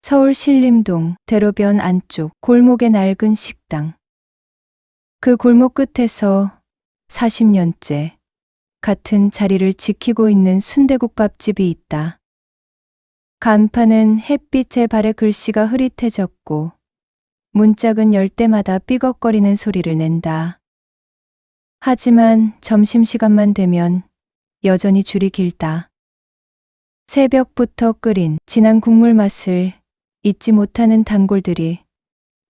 서울 신림동 대로변 안쪽 골목의 낡은 식당. 그 골목 끝에서 40년째 같은 자리를 지키고 있는 순대국밥집이 있다. 간판은 햇빛에 발에 글씨가 흐릿해졌고 문짝은 열 때마다 삐걱거리는 소리를 낸다. 하지만 점심시간만 되면 여전히 줄이 길다. 새벽부터 끓인 진한 국물 맛을 잊지 못하는 단골들이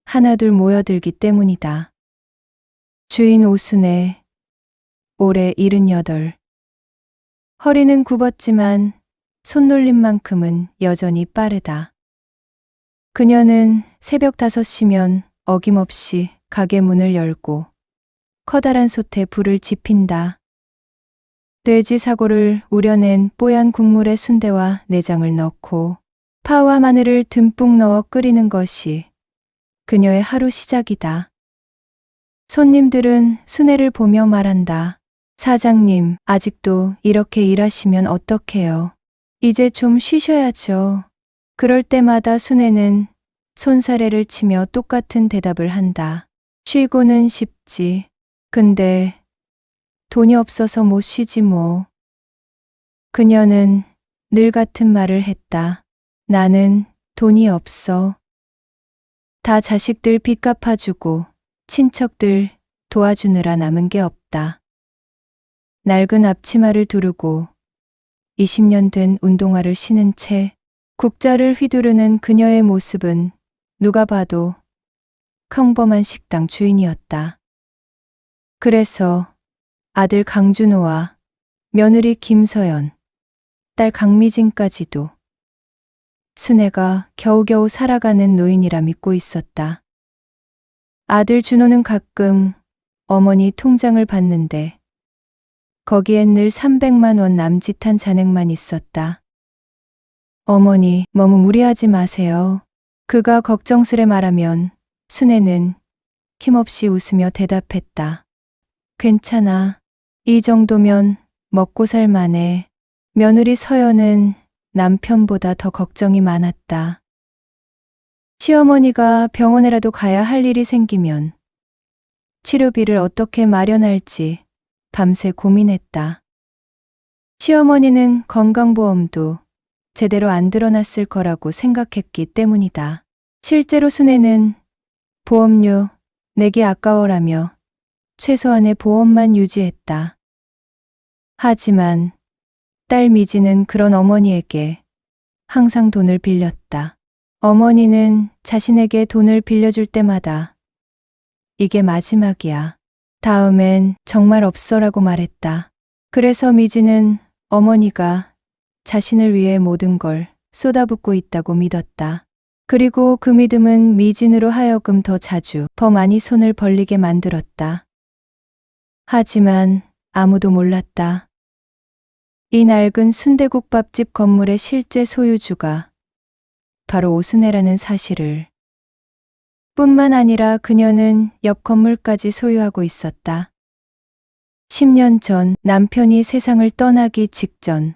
하나둘 모여들기 때문이다. 주인 오순애, 올해 78. 허리는 굽었지만 손놀림만큼은 여전히 빠르다. 그녀는 새벽 5시면 어김없이 가게 문을 열고 커다란 솥에 불을 지핀다. 돼지 사고를 우려낸 뽀얀 국물에 순대와 내장을 넣고 파와 마늘을 듬뿍 넣어 끓이는 것이 그녀의 하루 시작이다. 손님들은 순애를 보며 말한다. 사장님, 아직도 이렇게 일하시면 어떡해요? 이제 좀 쉬셔야죠. 그럴 때마다 순애는 손사래를 치며 똑같은 대답을 한다. 쉬고는 싶지. 근데 돈이 없어서 못 쉬지 뭐. 그녀는 늘 같은 말을 했다. 나는 돈이 없어. 다 자식들 빚 갚아주고 친척들 도와주느라 남은 게 없다. 낡은 앞치마를 두르고 20년 된 운동화를 신은 채 국자를 휘두르는 그녀의 모습은 누가 봐도 평범한 식당 주인이었다. 그래서 아들 강준호와 며느리 김서연, 딸 강미진까지도 순애가 겨우겨우 살아가는 노인이라 믿고 있었다. 아들 준호는 가끔 어머니 통장을 봤는데 거기엔 늘 300만 원 남짓한 잔액만 있었다. 어머니, 너무 무리하지 마세요. 그가 걱정스레 말하면 순애는 힘없이 웃으며 대답했다. 괜찮아. 이 정도면 먹고 살 만해. 며느리 서연은 남편보다 더 걱정이 많았다. 시어머니가 병원에라도 가야 할 일이 생기면 치료비를 어떻게 마련할지 밤새 고민했다. 시어머니는 건강보험도 제대로 안 들어놨을 거라고 생각했기 때문이다. 실제로 순애는 보험료 내기 아까워라며 최소한의 보험만 유지했다. 하지만 딸 미지는 그런 어머니에게 항상 돈을 빌렸다. 어머니는 자신에게 돈을 빌려줄 때마다 이게 마지막이야. 다음엔 정말 없어라고 말했다. 그래서 미지는 어머니가 자신을 위해 모든 걸 쏟아붓고 있다고 믿었다. 그리고 그 믿음은 미진으로 하여금 더 자주, 더 많이 손을 벌리게 만들었다. 하지만 아무도 몰랐다. 이 낡은 순대국밥집 건물의 실제 소유주가 바로 오순애라는 사실을. 뿐만 아니라 그녀는 옆 건물까지 소유하고 있었다. 10년 전 남편이 세상을 떠나기 직전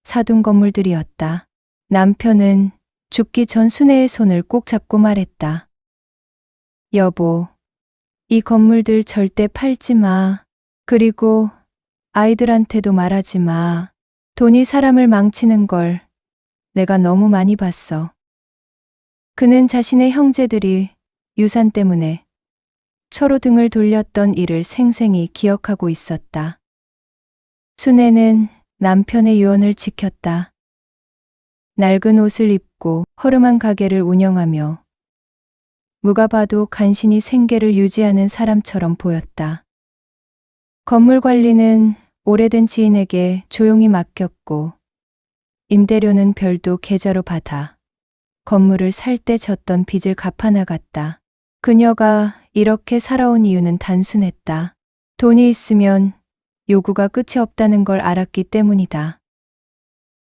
사둔 건물들이었다. 남편은 죽기 전 순애의 손을 꼭 잡고 말했다. 여보, 이 건물들 절대 팔지 마. 그리고 아이들한테도 말하지 마. 돈이 사람을 망치는 걸 내가 너무 많이 봤어. 그는 자신의 형제들이 유산 때문에 서로 등을 돌렸던 일을 생생히 기억하고 있었다. 순애는 남편의 유언을 지켰다. 낡은 옷을 입고 허름한 가게를 운영하며 누가 봐도 간신히 생계를 유지하는 사람처럼 보였다. 건물 관리는 오래된 지인에게 조용히 맡겼고 임대료는 별도 계좌로 받아 건물을 살 때 졌던 빚을 갚아나갔다. 그녀가 이렇게 살아온 이유는 단순했다. 돈이 있으면 요구가 끝이 없다는 걸 알았기 때문이다.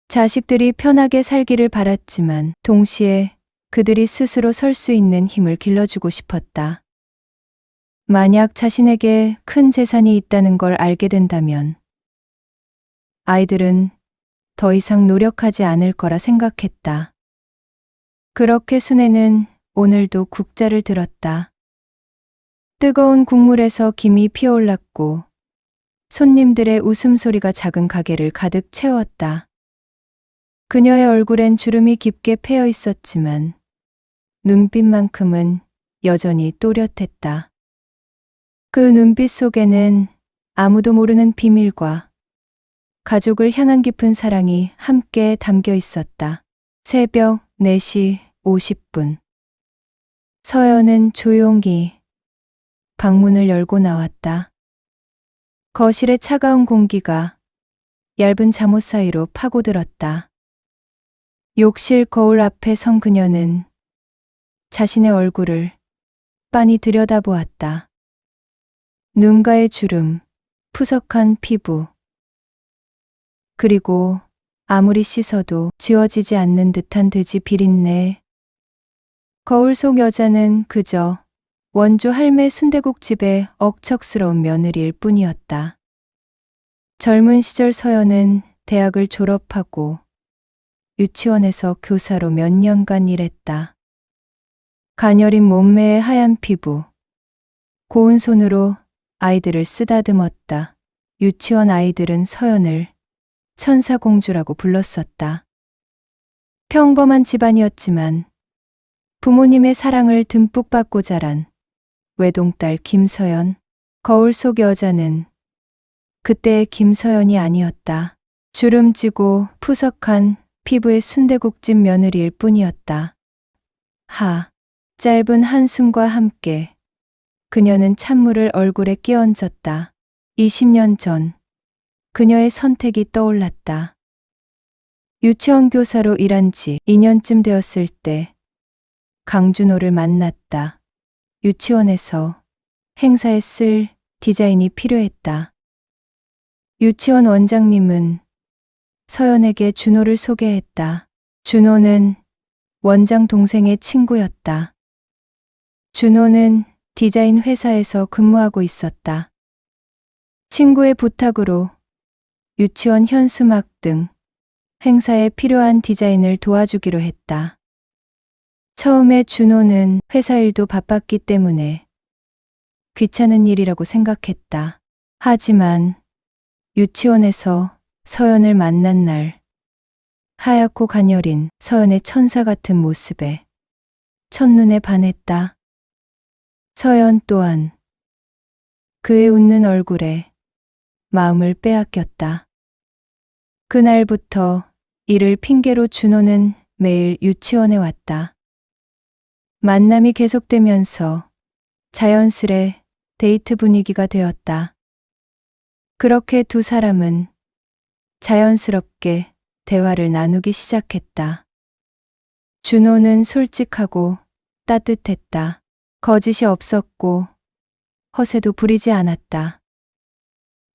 자식들이 편하게 살기를 바랐지만 동시에 그들이 스스로 설 수 있는 힘을 길러주고 싶었다. 만약 자신에게 큰 재산이 있다는 걸 알게 된다면 아이들은 더 이상 노력하지 않을 거라 생각했다. 그렇게 순애는 오늘도 국자를 들었다. 뜨거운 국물에서 김이 피어올랐고 손님들의 웃음소리가 작은 가게를 가득 채웠다. 그녀의 얼굴엔 주름이 깊게 패여 있었지만 눈빛만큼은 여전히 또렷했다. 그 눈빛 속에는 아무도 모르는 비밀과 가족을 향한 깊은 사랑이 함께 담겨 있었다. 새벽 4시 50분. 서연은 조용히 방문을 열고 나왔다. 거실의 차가운 공기가 얇은 잠옷 사이로 파고들었다. 욕실 거울 앞에 선 그녀는 자신의 얼굴을 빤히 들여다보았다. 눈가의 주름, 푸석한 피부, 그리고 아무리 씻어도 지워지지 않는 듯한 돼지 비린내. 거울 속 여자는 그저 원조 할매 순대국집의 억척스러운 며느리일 뿐이었다. 젊은 시절 서연은 대학을 졸업하고 유치원에서 교사로 몇 년간 일했다. 가녀린 몸매의 하얀 피부, 고운 손으로 아이들을 쓰다듬었다. 유치원 아이들은 서연을 천사공주라고 불렀었다. 평범한 집안이었지만 부모님의 사랑을 듬뿍 받고 자란 외동딸 김서연. 거울 속 여자는 그때의 김서연이 아니었다. 주름지고 푸석한 피부의 순대국집 며느리일 뿐이었다. 짧은 한숨과 함께 그녀는 찬물을 얼굴에 끼얹었다. 20년 전 그녀의 선택이 떠올랐다. 유치원 교사로 일한 지 2년쯤 되었을 때 강준호를 만났다. 유치원에서 행사에 쓸 디자인이 필요했다. 유치원 원장님은 서연에게 준호를 소개했다. 준호는 원장 동생의 친구였다. 준호는 디자인 회사에서 근무하고 있었다. 친구의 부탁으로 유치원 현수막 등 행사에 필요한 디자인을 도와주기로 했다. 처음에 준호는 회사 일도 바빴기 때문에 귀찮은 일이라고 생각했다. 하지만 유치원에서 서연을 만난 날, 하얗고 가녀린 서연의 천사 같은 모습에 첫눈에 반했다. 서연 또한 그의 웃는 얼굴에 마음을 빼앗겼다. 그날부터 일을 핑계로 준호는 매일 유치원에 왔다. 만남이 계속되면서 자연스레 데이트 분위기가 되었다. 그렇게 두 사람은 자연스럽게 대화를 나누기 시작했다. 준호는 솔직하고 따뜻했다. 거짓이 없었고 허세도 부리지 않았다.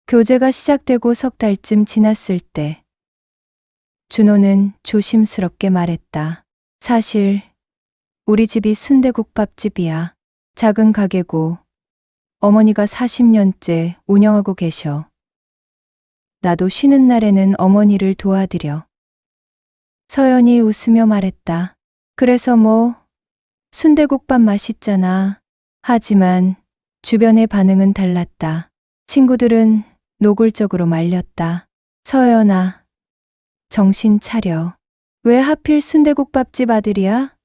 교제가 시작되고 석 달쯤 지났을 때 준호는 조심스럽게 말했다. 사실 우리 집이 순대국밥집이야. 작은 가게고 어머니가 40년째 운영하고 계셔. 나도 쉬는 날에는 어머니를 도와드려. 서연이 웃으며 말했다. 그래서 뭐 순대국밥 맛있잖아. 하지만 주변의 반응은 달랐다. 친구들은 노골적으로 말렸다. 서연아, 정신 차려. 왜 하필 순대국밥집 아들이야?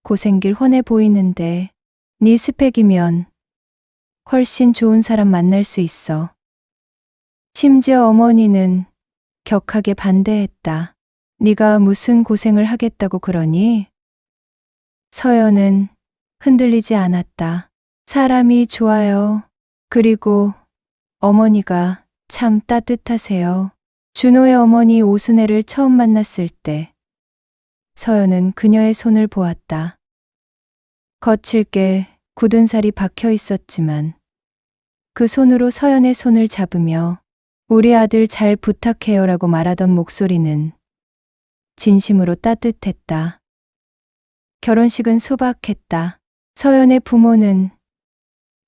고생길 훤해 보이는데 네 스펙이면 훨씬 좋은 사람 만날 수 있어. 심지어 어머니는 격하게 반대했다. 네가 무슨 고생을 하겠다고 그러니? 서연은 흔들리지 않았다. 사람이 좋아요. 그리고 어머니가 참 따뜻하세요. 준호의 어머니 오순애를 처음 만났을 때 서연은 그녀의 손을 보았다. 거칠게 굳은 살이 박혀 있었지만 그 손으로 서연의 손을 잡으며 우리 아들 잘 부탁해요라고 말하던 목소리는 진심으로 따뜻했다. 결혼식은 소박했다. 서연의 부모는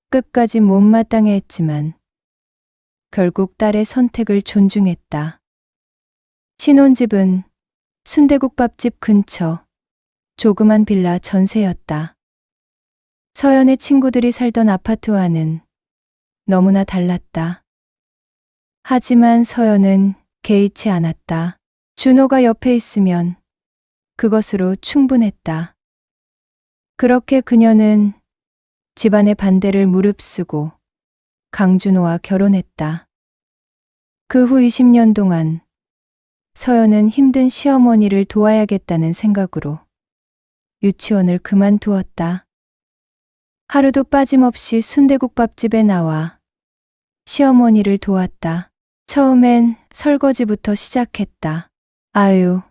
끝까지 못마땅해 했지만 결국 딸의 선택을 존중했다. 신혼집은 순대국밥집 근처 조그만 빌라 전세였다. 서연의 친구들이 살던 아파트와는 너무나 달랐다. 하지만 서연은 개의치 않았다. 준호가 옆에 있으면 그것으로 충분했다. 그렇게 그녀는 집안의 반대를 무릅쓰고 강준호와 결혼했다. 그 후 20년 동안 서연은 힘든 시어머니를 도와야겠다는 생각으로 유치원을 그만두었다. 하루도 빠짐없이 순대국밥집에 나와 시어머니를 도왔다. 처음엔 설거지부터 시작했다. 아유,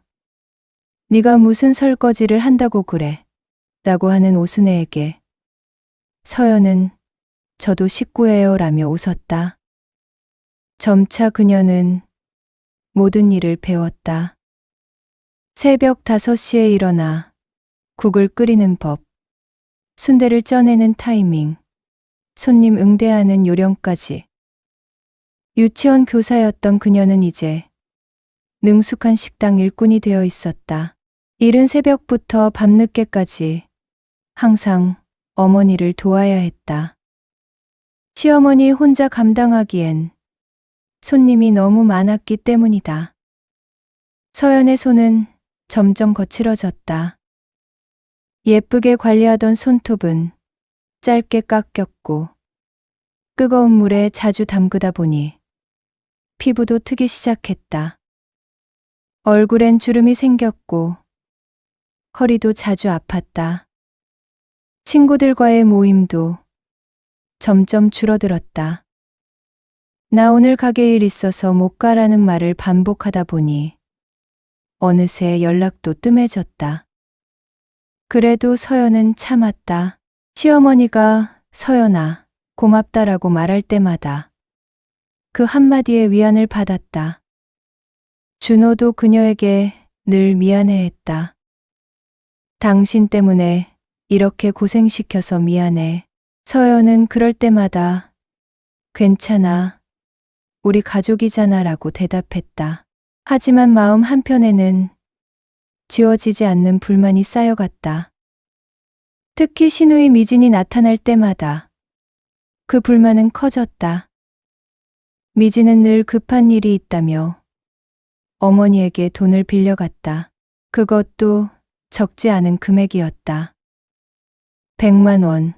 네가 무슨 설거지를 한다고 그래? 라고 하는 오순애에게 서연은 저도 식구예요 라며 웃었다. 점차 그녀는 모든 일을 배웠다. 새벽 5시에 일어나 국을 끓이는 법, 순대를 쪄내는 타이밍, 손님 응대하는 요령까지. 유치원 교사였던 그녀는 이제 능숙한 식당 일꾼이 되어 있었다. 이른 새벽부터 밤늦게까지 항상 어머니를 도와야 했다. 시어머니 혼자 감당하기엔 손님이 너무 많았기 때문이다. 서연의 손은 점점 거칠어졌다. 예쁘게 관리하던 손톱은 짧게 깎였고 뜨거운 물에 자주 담그다 보니 피부도 트기 시작했다. 얼굴엔 주름이 생겼고 허리도 자주 아팠다. 친구들과의 모임도 점점 줄어들었다. 나 오늘 가게 일 있어서 못 가라는 말을 반복하다 보니 어느새 연락도 뜸해졌다. 그래도 서연은 참았다. 시어머니가 서연아, 고맙다라고 말할 때마다 그 한마디에 위안을 받았다. 준호도 그녀에게 늘 미안해했다. 당신 때문에 이렇게 고생시켜서 미안해. 서연은 그럴 때마다 괜찮아, 우리 가족이잖아 라고 대답했다. 하지만 마음 한편에는 지워지지 않는 불만이 쌓여갔다. 특히 시누이 미진이 나타날 때마다 그 불만은 커졌다. 미진은 늘 급한 일이 있다며 어머니에게 돈을 빌려갔다. 그것도 적지 않은 금액이었다. 100만 원,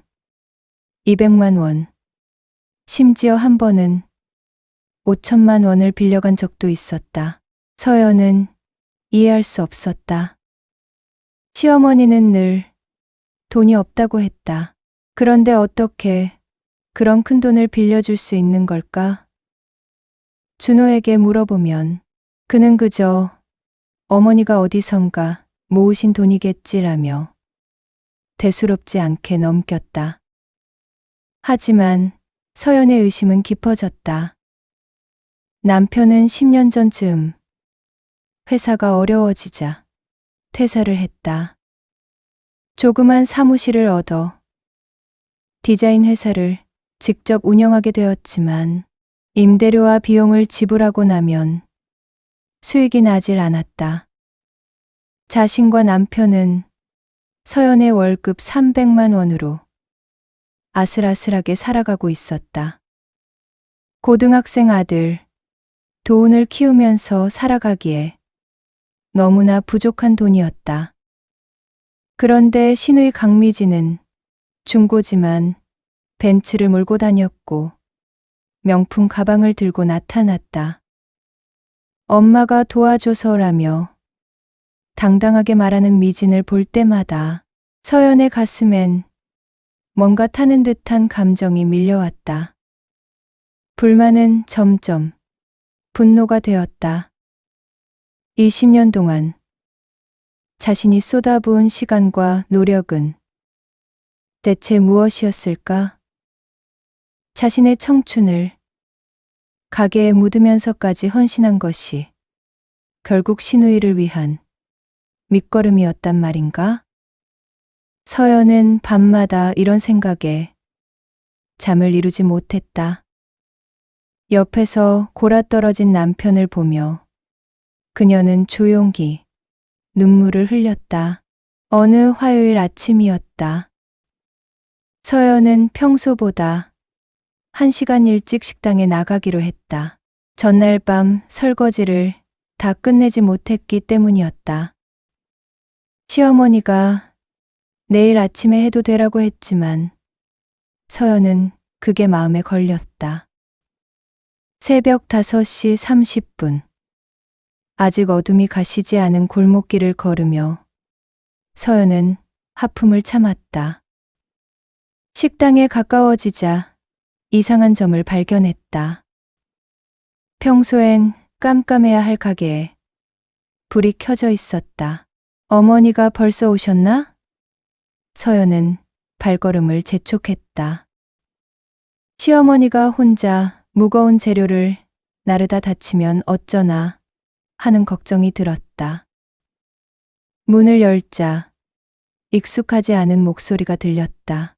200만 원, 심지어 한 번은 5천만 원을 빌려간 적도 있었다. 서연은 이해할 수 없었다. 시어머니는 늘 돈이 없다고 했다. 그런데 어떻게 그런 큰 돈을 빌려줄 수 있는 걸까? 준호에게 물어보면 그는 그저 어머니가 어디선가 모으신 돈이겠지라며 대수롭지 않게 넘겼다. 하지만 서연의 의심은 깊어졌다. 남편은 10년 전쯤 회사가 어려워지자 퇴사를 했다. 조그만 사무실을 얻어 디자인 회사를 직접 운영하게 되었지만 임대료와 비용을 지불하고 나면 수익이 나질 않았다. 자신과 남편은 서연의 월급 300만 원으로 아슬아슬하게 살아가고 있었다. 고등학생 아들 도훈을 키우면서 살아가기에 너무나 부족한 돈이었다. 그런데 시누이 강미진은 중고지만 벤츠를 몰고 다녔고 명품 가방을 들고 나타났다. 엄마가 도와줘서라며 당당하게 말하는 미진을 볼 때마다 서연의 가슴엔 뭔가 타는 듯한 감정이 밀려왔다. 불만은 점점 분노가 되었다. 20년 동안 자신이 쏟아부은 시간과 노력은 대체 무엇이었을까? 자신의 청춘을 가게에 묻으면서까지 헌신한 것이 결국 시누이를 위한 밑거름이었단 말인가? 서연은 밤마다 이런 생각에 잠을 이루지 못했다. 옆에서 골아떨어진 남편을 보며 그녀는 조용히 눈물을 흘렸다. 어느 화요일 아침이었다. 서연은 평소보다 1시간 일찍 식당에 나가기로 했다. 전날 밤 설거지를 다 끝내지 못했기 때문이었다. 시어머니가 내일 아침에 해도 되라고 했지만 서연은 그게 마음에 걸렸다. 새벽 5시 30분. 아직 어둠이 가시지 않은 골목길을 걸으며 서연은 하품을 참았다. 식당에 가까워지자 이상한 점을 발견했다. 평소엔 깜깜해야 할 가게에 불이 켜져 있었다. 어머니가 벌써 오셨나? 서연은 발걸음을 재촉했다. 시어머니가 혼자 무거운 재료를 나르다 다치면 어쩌나 하는 걱정이 들었다. 문을 열자 익숙하지 않은 목소리가 들렸다.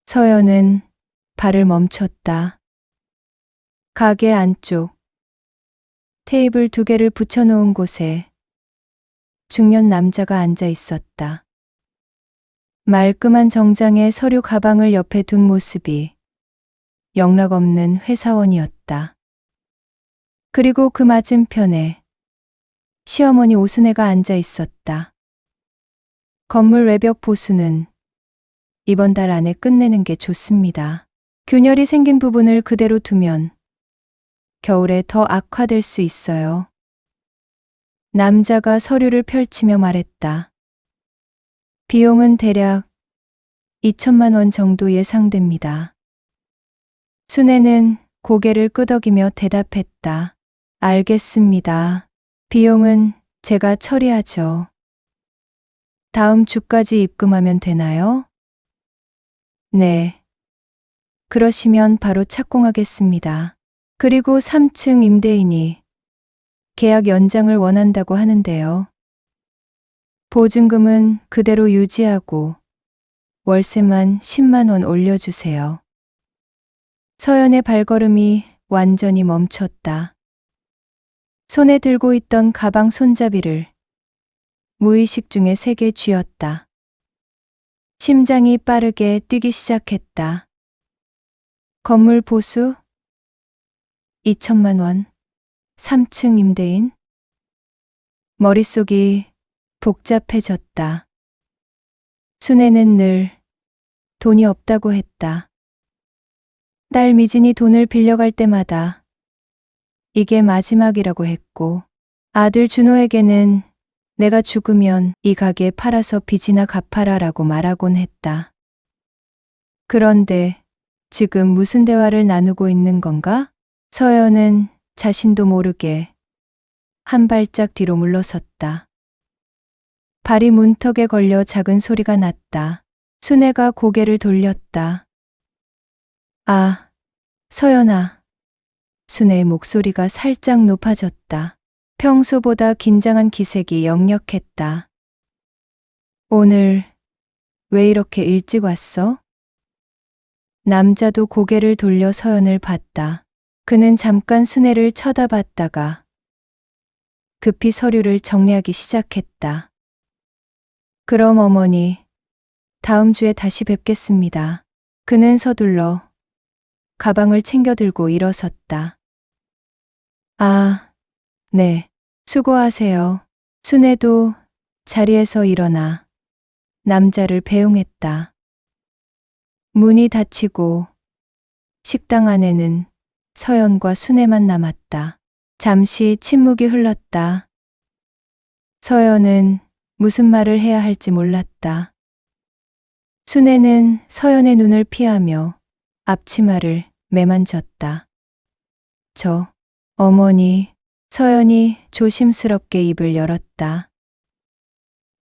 서연은 발을 멈췄다. 가게 안쪽 테이블 2개를 붙여놓은 곳에 중년 남자가 앉아 있었다. 말끔한 정장에 서류 가방을 옆에 둔 모습이 영락없는 회사원이었다. 그리고 그 맞은편에 시어머니 오순애가 앉아 있었다. 건물 외벽 보수는 이번 달 안에 끝내는 게 좋습니다. 균열이 생긴 부분을 그대로 두면 겨울에 더 악화될 수 있어요. 남자가 서류를 펼치며 말했다. 비용은 대략 2천만 원 정도 예상됩니다. 순애는 고개를 끄덕이며 대답했다. 알겠습니다. 비용은 제가 처리하죠. 다음 주까지 입금하면 되나요? 네. 그러시면 바로 착공하겠습니다. 그리고 3층 임대인이 계약 연장을 원한다고 하는데요. 보증금은 그대로 유지하고 월세만 10만 원 올려주세요. 서연의 발걸음이 완전히 멈췄다. 손에 들고 있던 가방 손잡이를 무의식 중에 세게 쥐었다. 심장이 빠르게 뛰기 시작했다. 건물 보수? 2천만 원. 3층 임대인? 머릿속이 복잡해졌다. 순애는 늘 돈이 없다고 했다. 딸 미진이 돈을 빌려갈 때마다 이게 마지막이라고 했고, 아들 준호에게는 내가 죽으면 이 가게 팔아서 빚이나 갚아라라고 말하곤 했다. 그런데 지금 무슨 대화를 나누고 있는 건가? 서연은 자신도 모르게 한 발짝 뒤로 물러섰다. 발이 문턱에 걸려 작은 소리가 났다. 순애가 고개를 돌렸다. 아, 서연아. 순애의 목소리가 살짝 높아졌다. 평소보다 긴장한 기색이 역력했다. 오늘 왜 이렇게 일찍 왔어? 남자도 고개를 돌려 서연을 봤다. 그는 잠깐 순애를 쳐다봤다가 급히 서류를 정리하기 시작했다. 그럼 어머니, 다음 주에 다시 뵙겠습니다. 그는 서둘러 가방을 챙겨 들고 일어섰다. 아, 네, 수고하세요. 순애도 자리에서 일어나 남자를 배웅했다. 문이 닫히고 식당 안에는 서연과 순애만 남았다. 잠시 침묵이 흘렀다. 서연은 무슨 말을 해야 할지 몰랐다. 순애는 서연의 눈을 피하며 앞치마를 매만졌다. 어머니. 서연이 조심스럽게 입을 열었다.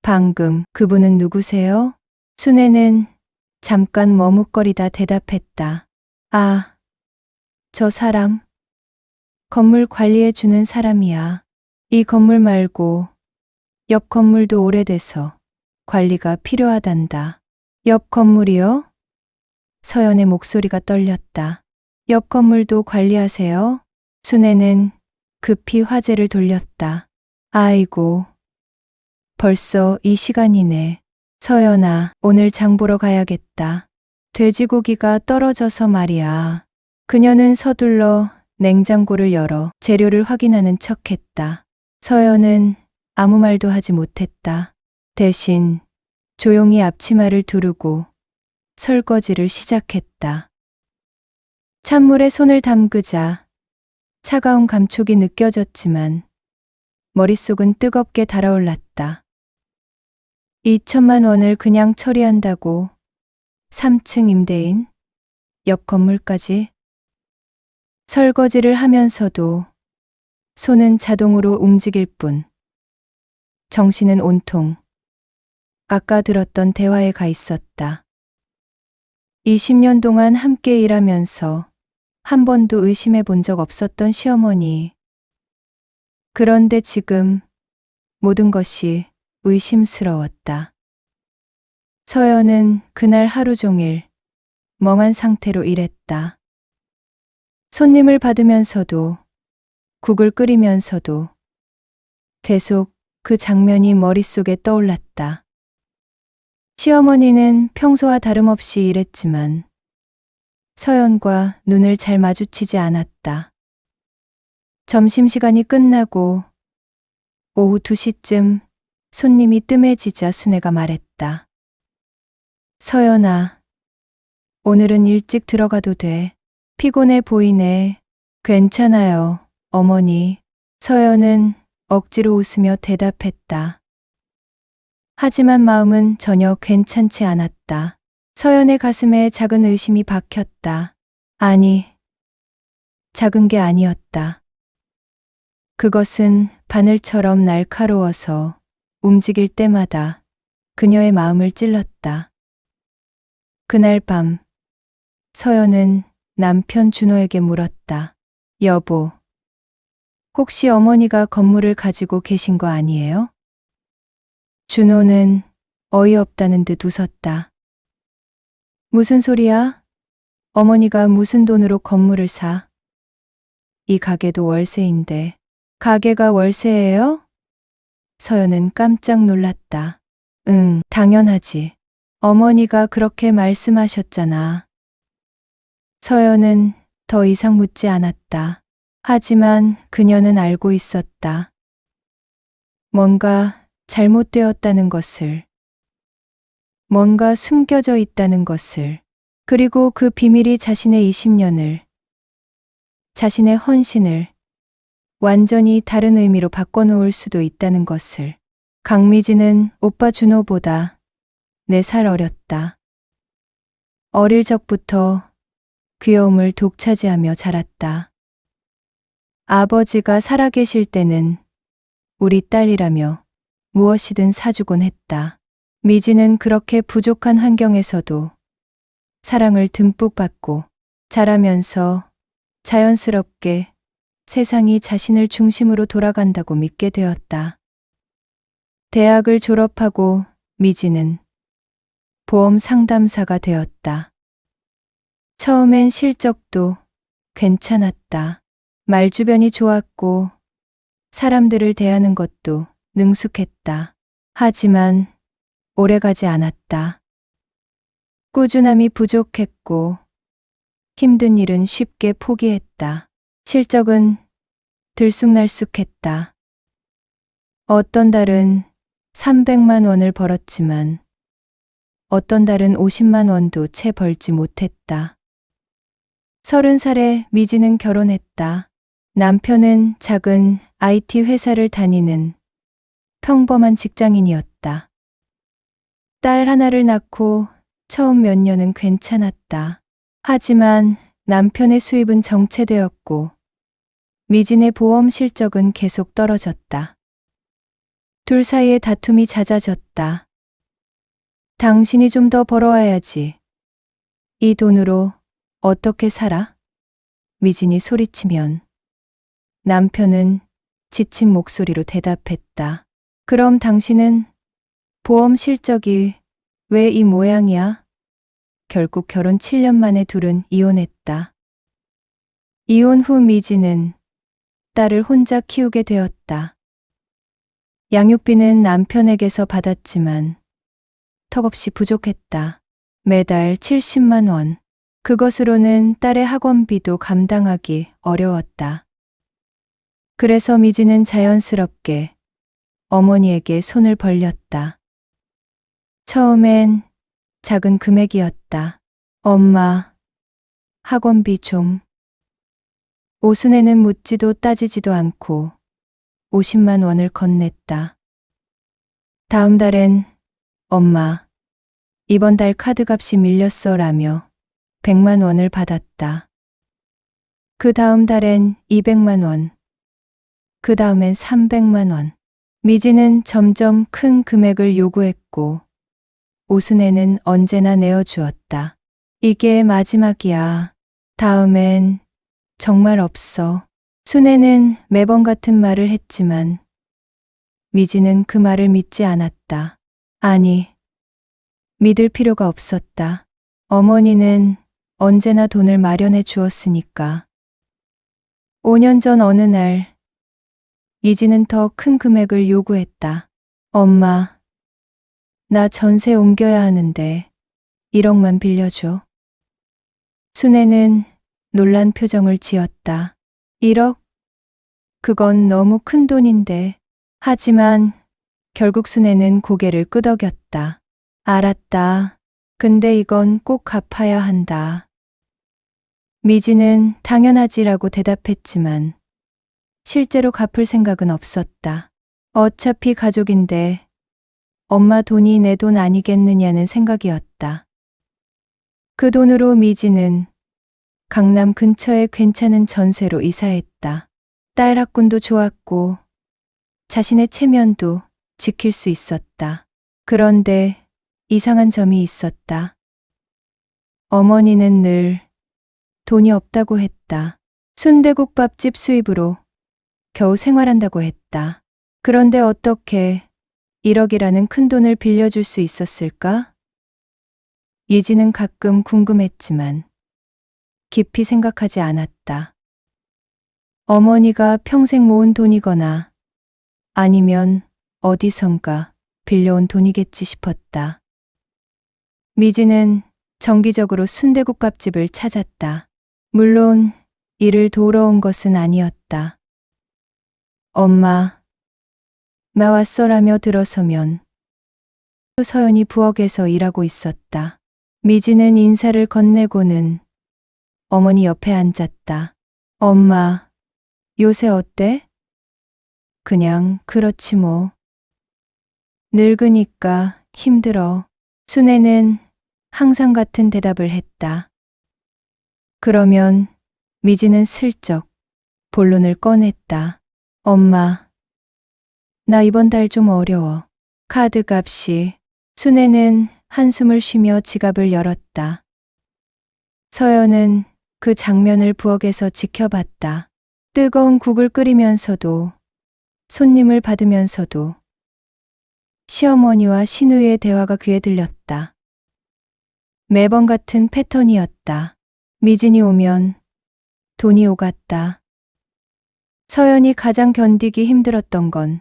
방금 그분은 누구세요? 순애는 잠깐 머뭇거리다 대답했다. 아, 저 사람. 건물 관리해주는 사람이야. 이 건물 말고 옆 건물도 오래돼서 관리가 필요하단다. 옆 건물이요? 서연의 목소리가 떨렸다. 옆 건물도 관리하세요? 순애는 급히 화제를 돌렸다. 아이고, 벌써 이 시간이네. 서연아, 오늘 장 보러 가야겠다. 돼지고기가 떨어져서 말이야. 그녀는 서둘러 냉장고를 열어 재료를 확인하는 척했다. 서연은 아무 말도 하지 못했다. 대신 조용히 앞치마를 두르고 설거지를 시작했다. 찬물에 손을 담그자 차가운 감촉이 느껴졌지만 머릿속은 뜨겁게 달아올랐다. 2천만 원을 그냥 처리한다고 3층 임대인, 옆 건물까지. 설거지를 하면서도 손은 자동으로 움직일 뿐 정신은 온통 아까 들었던 대화에 가 있었다. 20년 동안 함께 일하면서 한 번도 의심해 본 적 없었던 시어머니. 그런데 지금 모든 것이 의심스러웠다. 서연은 그날 하루 종일 멍한 상태로 일했다. 손님을 받으면서도 국을 끓이면서도 계속 그 장면이 머릿속에 떠올랐다. 시어머니는 평소와 다름없이 일했지만 서연과 눈을 잘 마주치지 않았다. 점심시간이 끝나고 오후 2시쯤 손님이 뜸해지자 순애가 말했다. 서연아, 오늘은 일찍 들어가도 돼. 피곤해 보이네. 괜찮아요, 어머니. 서연은 억지로 웃으며 대답했다. 하지만 마음은 전혀 괜찮지 않았다. 서연의 가슴에 작은 의심이 박혔다. 아니, 작은 게 아니었다. 그것은 바늘처럼 날카로워서 움직일 때마다 그녀의 마음을 찔렀다. 그날 밤, 서연은 남편 준호에게 물었다. 여보, 혹시 어머니가 건물을 가지고 계신 거 아니에요? 준호는 어이없다는 듯 웃었다. 무슨 소리야? 어머니가 무슨 돈으로 건물을 사? 이 가게도 월세인데. 가게가 월세예요? 서연은 깜짝 놀랐다. 응, 당연하지. 어머니가 그렇게 말씀하셨잖아. 서연은 더 이상 묻지 않았다. 하지만 그녀는 알고 있었다. 뭔가 잘못되었다는 것을, 뭔가 숨겨져 있다는 것을, 그리고 그 비밀이 자신의 20년을, 자신의 헌신을 완전히 다른 의미로 바꿔놓을 수도 있다는 것을. 강미진은 오빠 준호보다 4살 어렸다. 어릴 적부터 귀여움을 독차지하며 자랐다. 아버지가 살아계실 때는 우리 딸이라며 무엇이든 사주곤 했다. 미진은 그렇게 부족한 환경에서도 사랑을 듬뿍 받고 자라면서 자연스럽게 세상이 자신을 중심으로 돌아간다고 믿게 되었다. 대학을 졸업하고 미진은 보험 상담사가 되었다. 처음엔 실적도 괜찮았다. 말주변이 좋았고 사람들을 대하는 것도 능숙했다. 하지만 오래가지 않았다. 꾸준함이 부족했고 힘든 일은 쉽게 포기했다. 실적은 들쑥날쑥했다. 어떤 달은 300만 원을 벌었지만 어떤 달은 50만 원도 채 벌지 못했다. 30살에 미지는 결혼했다. 남편은 작은 IT 회사를 다니는 평범한 직장인이었다. 딸 하나를 낳고 처음 몇 년은 괜찮았다. 하지만 남편의 수입은 정체되었고 미진의 보험 실적은 계속 떨어졌다. 둘 사이의 다툼이 잦아졌다. 당신이 좀 더 벌어와야지. 이 돈으로 어떻게 살아? 미진이 소리치면 남편은 지친 목소리로 대답했다. 그럼 당신은 보험 실적이 왜 이 모양이야? 결국 결혼 7년 만에 둘은 이혼했다. 이혼 후 미진은 딸을 혼자 키우게 되었다. 양육비는 남편에게서 받았지만 턱없이 부족했다. 매달 70만 원. 그것으로는 딸의 학원비도 감당하기 어려웠다. 그래서 미지는 자연스럽게 어머니에게 손을 벌렸다. 처음엔 작은 금액이었다. 엄마, 학원비 좀. 오순에는 묻지도 따지지도 않고 50만 원을 건넸다. 다음 달엔 엄마, 이번 달 카드값이 밀렸어 라며 100만 원을 받았다. 그 다음 달엔 200만 원, 그 다음엔 300만 원. 미지는 점점 큰 금액을 요구했고 오순에는 언제나 내어주었다. 이게 마지막이야. 다음엔 정말 없어. 순애는 매번 같은 말을 했지만 미지는 그 말을 믿지 않았다. 아니, 믿을 필요가 없었다. 어머니는 언제나 돈을 마련해 주었으니까. 5년 전 어느 날 미지는 더 큰 금액을 요구했다. 엄마, 나 전세 옮겨야 하는데 1억만 빌려줘. 순애는 놀란 표정을 지었다. 1억? 그건 너무 큰 돈인데. 하지만 결국 순애는 고개를 끄덕였다. 알았다. 근데 이건 꼭 갚아야 한다. 미지는 당연하지라고 대답했지만 실제로 갚을 생각은 없었다. 어차피 가족인데 엄마 돈이 내 돈 아니겠느냐는 생각이었다. 그 돈으로 미지는 강남 근처에 괜찮은 전세로 이사했다. 딸 학군도 좋았고 자신의 체면도 지킬 수 있었다. 그런데 이상한 점이 있었다. 어머니는 늘 돈이 없다고 했다. 순대국밥집 수입으로 겨우 생활한다고 했다. 그런데 어떻게 1억이라는 큰 돈을 빌려줄 수 있었을까? 예지는 가끔 궁금했지만 깊이 생각하지 않았다. 어머니가 평생 모은 돈이거나 아니면 어디선가 빌려온 돈이겠지 싶었다. 미지는 정기적으로 순대국밥집을 찾았다. 물론 이를 도우러 온 것은 아니었다. 엄마, 나 왔어라며 들어서면 서연이 부엌에서 일하고 있었다. 미지는 인사를 건네고는 어머니 옆에 앉았다. 엄마, 요새 어때? 그냥 그렇지 뭐. 늙으니까 힘들어. 순애는 항상 같은 대답을 했다. 그러면 미지는 슬쩍 본론을 꺼냈다. 엄마, 나 이번 달 좀 어려워. 카드값이. 순애는 한숨을 쉬며 지갑을 열었다. 서연은 그 장면을 부엌에서 지켜봤다. 뜨거운 국을 끓이면서도 손님을 받으면서도 시어머니와 시누이의 대화가 귀에 들렸다. 매번 같은 패턴이었다. 미진이 오면 돈이 오갔다. 서연이 가장 견디기 힘들었던 건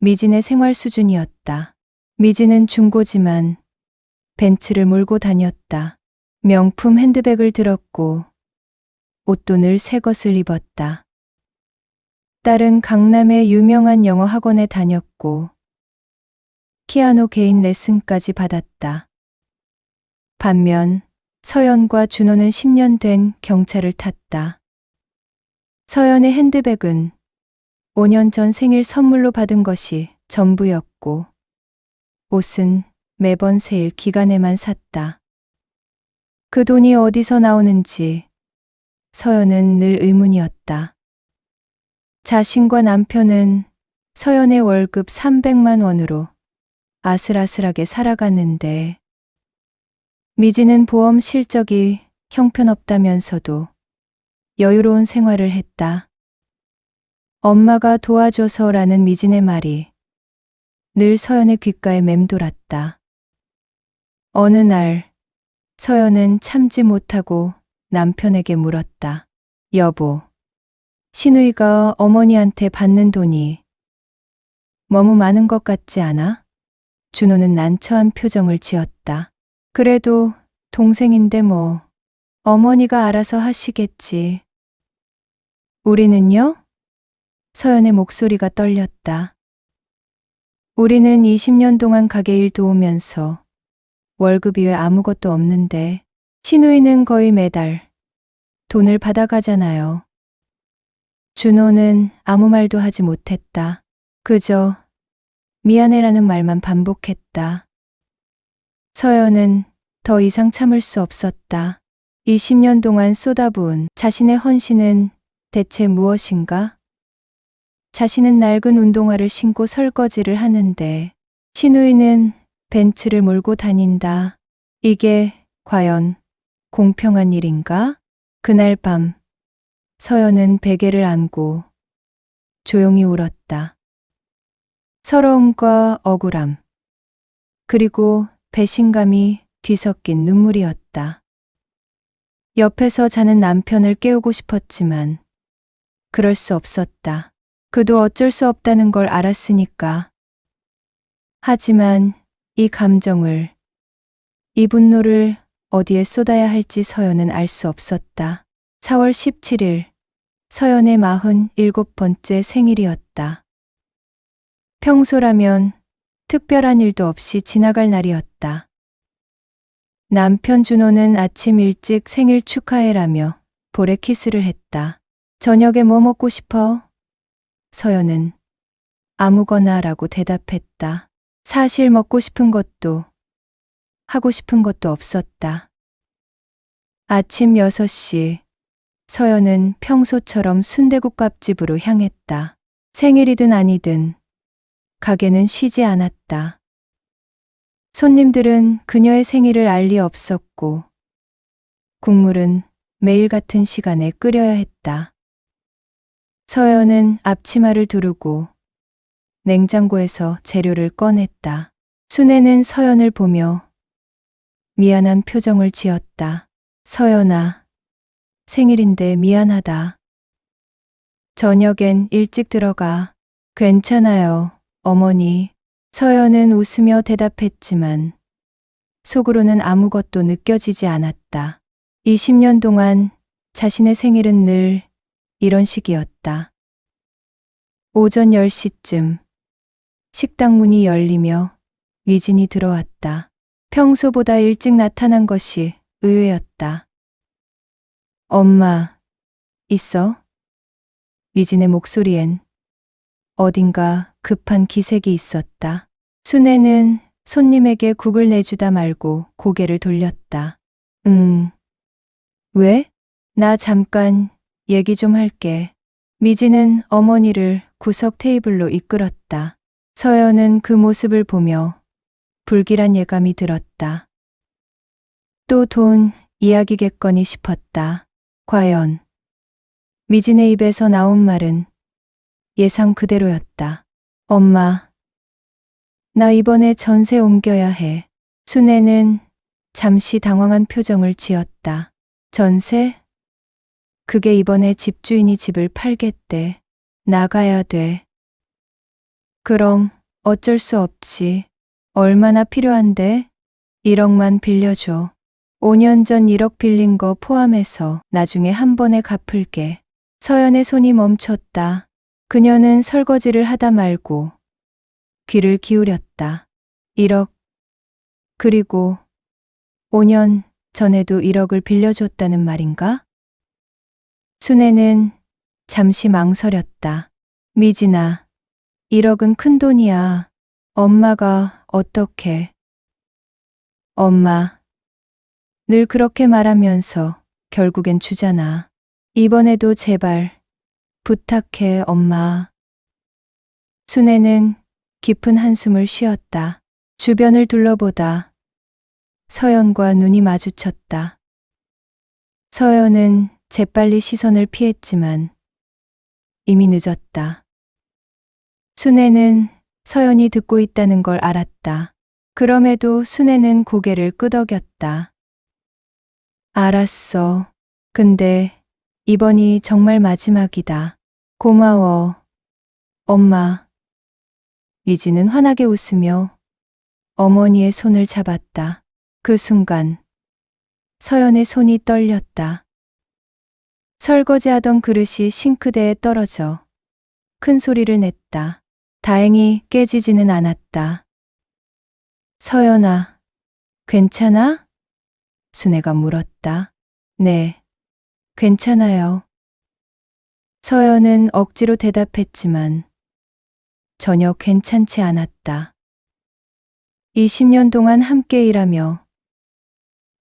미진의 생활 수준이었다. 미진은 중고지만 벤츠를 몰고 다녔다. 명품 핸드백을 들었고 옷도 늘 새 것을 입었다. 딸은 강남의 유명한 영어 학원에 다녔고 피아노 개인 레슨까지 받았다. 반면 서연과 준호는 10년 된 경차를 탔다. 서연의 핸드백은 5년 전 생일 선물로 받은 것이 전부였고 옷은 매번 세일 기간에만 샀다. 그 돈이 어디서 나오는지 서연은 늘 의문이었다. 자신과 남편은 서연의 월급 300만 원으로 아슬아슬하게 살아갔는데 미지는 보험 실적이 형편없다면서도 여유로운 생활을 했다. 엄마가 도와줘서라는 미진의 말이 늘 서연의 귓가에 맴돌았다. 어느 날 서연은 참지 못하고 남편에게 물었다. 여보, 시누이가 어머니한테 받는 돈이 너무 많은 것 같지 않아? 준호는 난처한 표정을 지었다. 그래도 동생인데 뭐. 어머니가 알아서 하시겠지. 우리는요? 서연의 목소리가 떨렸다. 우리는 20년 동안 가게 일 도우면서 월급이 왜 아무것도 없는데 신우이는 거의 매달 돈을 받아가잖아요. 준호는 아무 말도 하지 못했다. 그저 미안해라는 말만 반복했다. 서연은 더 이상 참을 수 없었다. 20년 동안 쏟아부은 자신의 헌신은 대체 무엇인가? 자신은 낡은 운동화를 신고 설거지를 하는데 신우이는 벤츠를 몰고 다닌다. 이게 과연 공평한 일인가? 그날 밤 서연은 베개를 안고 조용히 울었다. 서러움과 억울함, 그리고 배신감이 뒤섞인 눈물이었다. 옆에서 자는 남편을 깨우고 싶었지만 그럴 수 없었다. 그도 어쩔 수 없다는 걸 알았으니까. 하지만 이 감정을, 이 분노를 어디에 쏟아야 할지 서연은 알 수 없었다. 4월 17일, 서연의 47번째 생일이었다. 평소라면 특별한 일도 없이 지나갈 날이었다. 남편 준호는 아침 일찍 생일 축하해라며 볼에 키스를 했다. 저녁에 뭐 먹고 싶어? 서연은 아무거나라고 대답했다. 사실 먹고 싶은 것도 하고 싶은 것도 없었다. 아침 6시 서연은 평소처럼 순대국밥집으로 향했다. 생일이든 아니든 가게는 쉬지 않았다. 손님들은 그녀의 생일을 알 리 없었고 국물은 매일 같은 시간에 끓여야 했다. 서연은 앞치마를 두르고 냉장고에서 재료를 꺼냈다. 순애는 서연을 보며 미안한 표정을 지었다. 서연아, 생일인데 미안하다. 저녁엔 일찍 들어가. 괜찮아요, 어머니. 서연은 웃으며 대답했지만 속으로는 아무것도 느껴지지 않았다. 20년 동안 자신의 생일은 늘 이런 식이었다. 오전 10시쯤 식당 문이 열리며 위진이 들어왔다. 평소보다 일찍 나타난 것이 의외였다. 엄마, 있어? 위진의 목소리엔 어딘가 급한 기색이 있었다. 순애는 손님에게 국을 내주다 말고 고개를 돌렸다. 왜? 나 잠깐 얘기 좀 할게. 미지는 어머니를 구석 테이블로 이끌었다. 서연은 그 모습을 보며 불길한 예감이 들었다. 또 돈 이야기겠거니 싶었다. 과연 미진의 입에서 나온 말은 예상 그대로였다. 엄마, 나 이번에 전세 옮겨야 해. 순애는 잠시 당황한 표정을 지었다. 전세? 그게 이번에 집주인이 집을 팔겠대. 나가야 돼. 그럼 어쩔 수 없지. 얼마나 필요한데? 1억만 빌려줘. 5년 전 1억 빌린 거 포함해서 나중에 한 번에 갚을게. 서연의 손이 멈췄다. 그녀는 설거지를 하다 말고 귀를 기울였다. 1억. 그리고 5년 전에도 1억을 빌려줬다는 말인가? 순애는 잠시 망설였다. 미진아, 1억은 큰 돈이야. 엄마가 어떻게? 엄마, 늘 그렇게 말하면서 결국엔 주잖아. 이번에도 제발 부탁해, 엄마. 순애는 깊은 한숨을 쉬었다. 주변을 둘러보다 서연과 눈이 마주쳤다. 서연은 재빨리 시선을 피했지만 이미 늦었다. 순애는 서연이 듣고 있다는 걸 알았다. 그럼에도 순애는 고개를 끄덕였다. 알았어. 근데 이번이 정말 마지막이다. 고마워, 엄마. 미지는 환하게 웃으며 어머니의 손을 잡았다. 그 순간 서연의 손이 떨렸다. 설거지하던 그릇이 싱크대에 떨어져 큰 소리를 냈다. 다행히 깨지지는 않았다. 서연아, 괜찮아? 순애가 물었다. 네, 괜찮아요. 서연은 억지로 대답했지만 전혀 괜찮지 않았다. 20년 동안 함께 일하며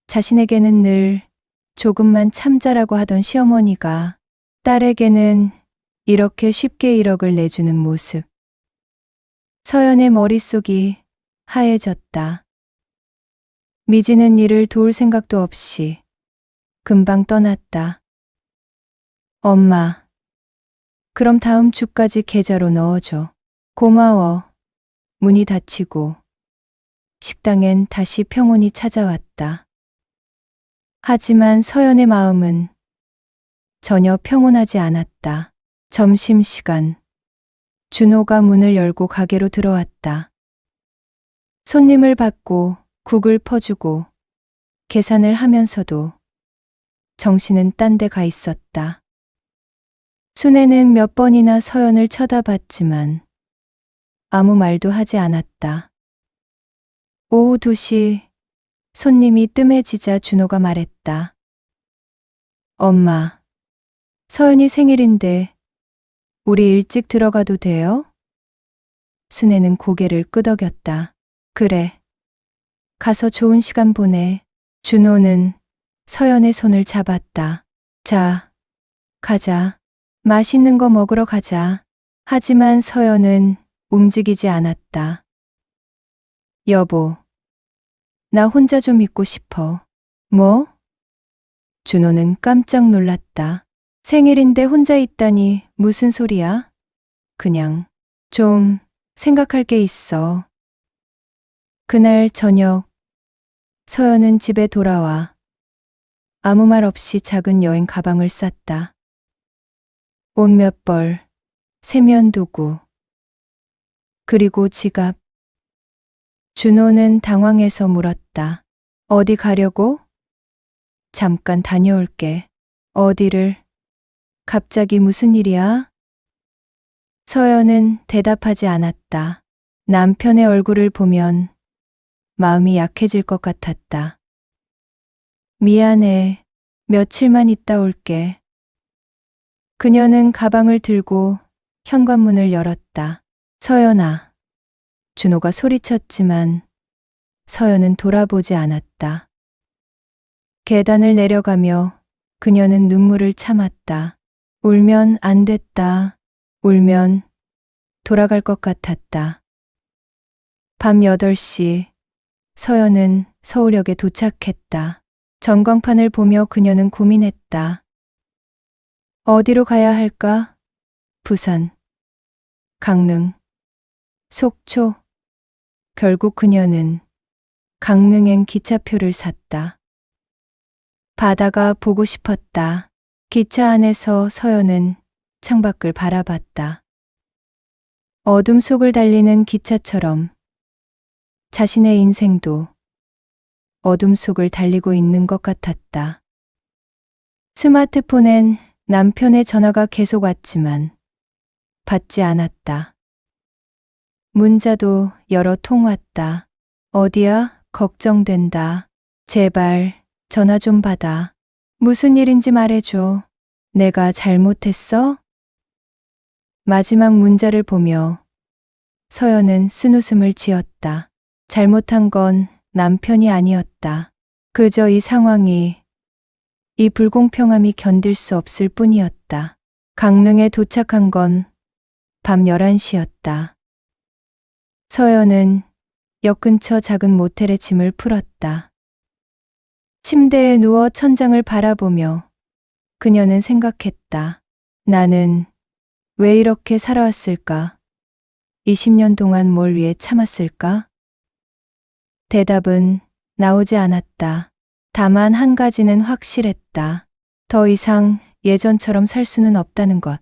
자신에게는 늘 조금만 참자라고 하던 시어머니가 딸에게는 이렇게 쉽게 1억을 내주는 모습. 서연의 머릿속이 하얘졌다. 미지는 이를 도울 생각도 없이 금방 떠났다. 엄마, 그럼 다음 주까지 계좌로 넣어줘. 고마워. 문이 닫히고 식당엔 다시 평온이 찾아왔다. 하지만 서연의 마음은 전혀 평온하지 않았다. 점심시간, 준호가 문을 열고 가게로 들어왔다. 손님을 받고 국을 퍼주고 계산을 하면서도 정신은 딴 데 가 있었다. 순애는 몇 번이나 서연을 쳐다봤지만 아무 말도 하지 않았다. 오후 2시 손님이 뜸해지자 준호가 말했다. 엄마, 서연이 생일인데 우리 일찍 들어가도 돼요? 순애는 고개를 끄덕였다. 그래. 가서 좋은 시간 보내. 준호는 서연의 손을 잡았다. 자, 가자. 맛있는 거 먹으러 가자. 하지만 서연은 움직이지 않았다. 여보, 나 혼자 좀 있고 싶어. 뭐? 준호는 깜짝 놀랐다. 생일인데 혼자 있다니 무슨 소리야? 그냥 좀 생각할 게 있어. 그날 저녁 서연은 집에 돌아와 아무 말 없이 작은 여행 가방을 쌌다. 옷 몇 벌, 세면 도구, 그리고 지갑. 준호는 당황해서 물었다. 어디 가려고? 잠깐 다녀올게. 어디를? 갑자기 무슨 일이야? 서연은 대답하지 않았다. 남편의 얼굴을 보면 마음이 약해질 것 같았다. 미안해. 며칠만 있다 올게. 그녀는 가방을 들고 현관문을 열었다. 서연아. 준호가 소리쳤지만 서연은 돌아보지 않았다. 계단을 내려가며 그녀는 눈물을 참았다. 울면 안 됐다. 울면 돌아갈 것 같았다. 밤 8시 서연은 서울역에 도착했다. 전광판을 보며 그녀는 고민했다. 어디로 가야 할까? 부산, 강릉, 속초. 결국 그녀는 강릉행 기차표를 샀다. 바다가 보고 싶었다. 기차 안에서 서연은 창밖을 바라봤다. 어둠 속을 달리는 기차처럼 자신의 인생도 어둠 속을 달리고 있는 것 같았다. 스마트폰엔 남편의 전화가 계속 왔지만 받지 않았다. 문자도 여러 통 왔다. 어디야? 걱정된다. 제발 전화 좀 받아. 무슨 일인지 말해줘. 내가 잘못했어? 마지막 문자를 보며 서연은 쓴웃음을 지었다. 잘못한 건 남편이 아니었다. 그저 이 상황이, 이 불공평함이 견딜 수 없을 뿐이었다. 강릉에 도착한 건 밤 11시였다. 서연은 역 근처 작은 모텔에 짐을 풀었다. 침대에 누워 천장을 바라보며 그녀는 생각했다. 나는 왜 이렇게 살아왔을까? 20년 동안 뭘 위해 참았을까? 대답은 나오지 않았다. 다만 한 가지는 확실했다. 더 이상 예전처럼 살 수는 없다는 것.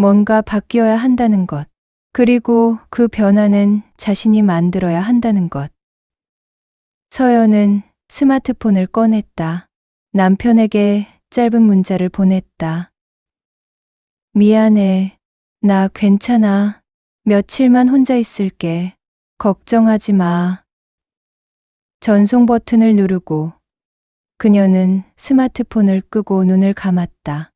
뭔가 바뀌어야 한다는 것. 그리고 그 변화는 자신이 만들어야 한다는 것. 서연은 스마트폰을 꺼냈다. 남편에게 짧은 문자를 보냈다. 미안해. 나 괜찮아. 며칠만 혼자 있을게. 걱정하지 마. 전송 버튼을 누르고 그녀는 스마트폰을 끄고 눈을 감았다.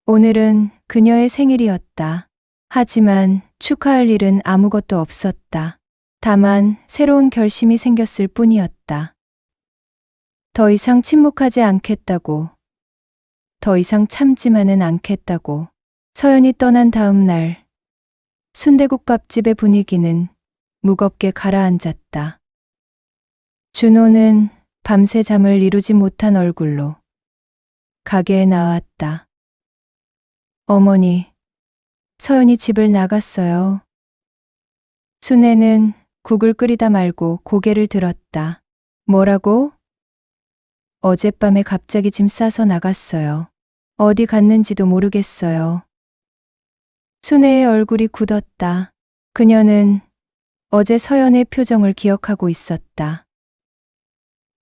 오늘은 그녀의 생일이었다. 하지만 축하할 일은 아무것도 없었다. 다만 새로운 결심이 생겼을 뿐이었다. 더 이상 침묵하지 않겠다고. 더 이상 참지만은 않겠다고. 서연이 떠난 다음 날, 순대국밥집의 분위기는 무겁게 가라앉았다. 준호는 밤새 잠을 이루지 못한 얼굴로 가게에 나왔다. 어머니, 서연이 집을 나갔어요. 순애는 국을 끓이다 말고 고개를 들었다. 뭐라고? 어젯밤에 갑자기 짐 싸서 나갔어요. 어디 갔는지도 모르겠어요. 순애의 얼굴이 굳었다. 그녀는 어제 서연의 표정을 기억하고 있었다.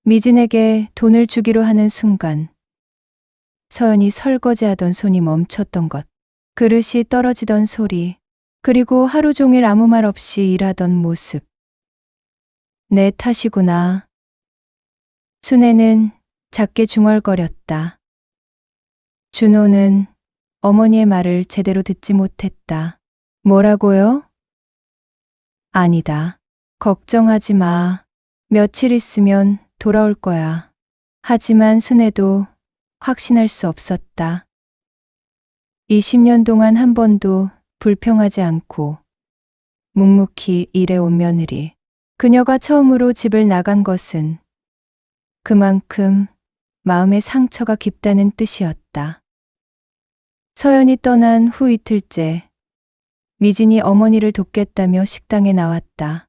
미진에게 돈을 주기로 하는 순간 서연이 설거지하던 손이 멈췄던 것, 그릇이 떨어지던 소리, 그리고 하루 종일 아무 말 없이 일하던 모습. 내 탓이구나. 순애는 작게 중얼거렸다. 준호는 어머니의 말을 제대로 듣지 못했다. 뭐라고요? 아니다. 걱정하지 마. 며칠 있으면 돌아올 거야. 하지만 순애도 확신할 수 없었다. 20년 동안 한 번도 불평하지 않고 묵묵히 일해온 며느리. 그녀가 처음으로 집을 나간 것은 그만큼 마음의 상처가 깊다는 뜻이었다. 서연이 떠난 후 이틀째, 미진이 어머니를 돕겠다며 식당에 나왔다.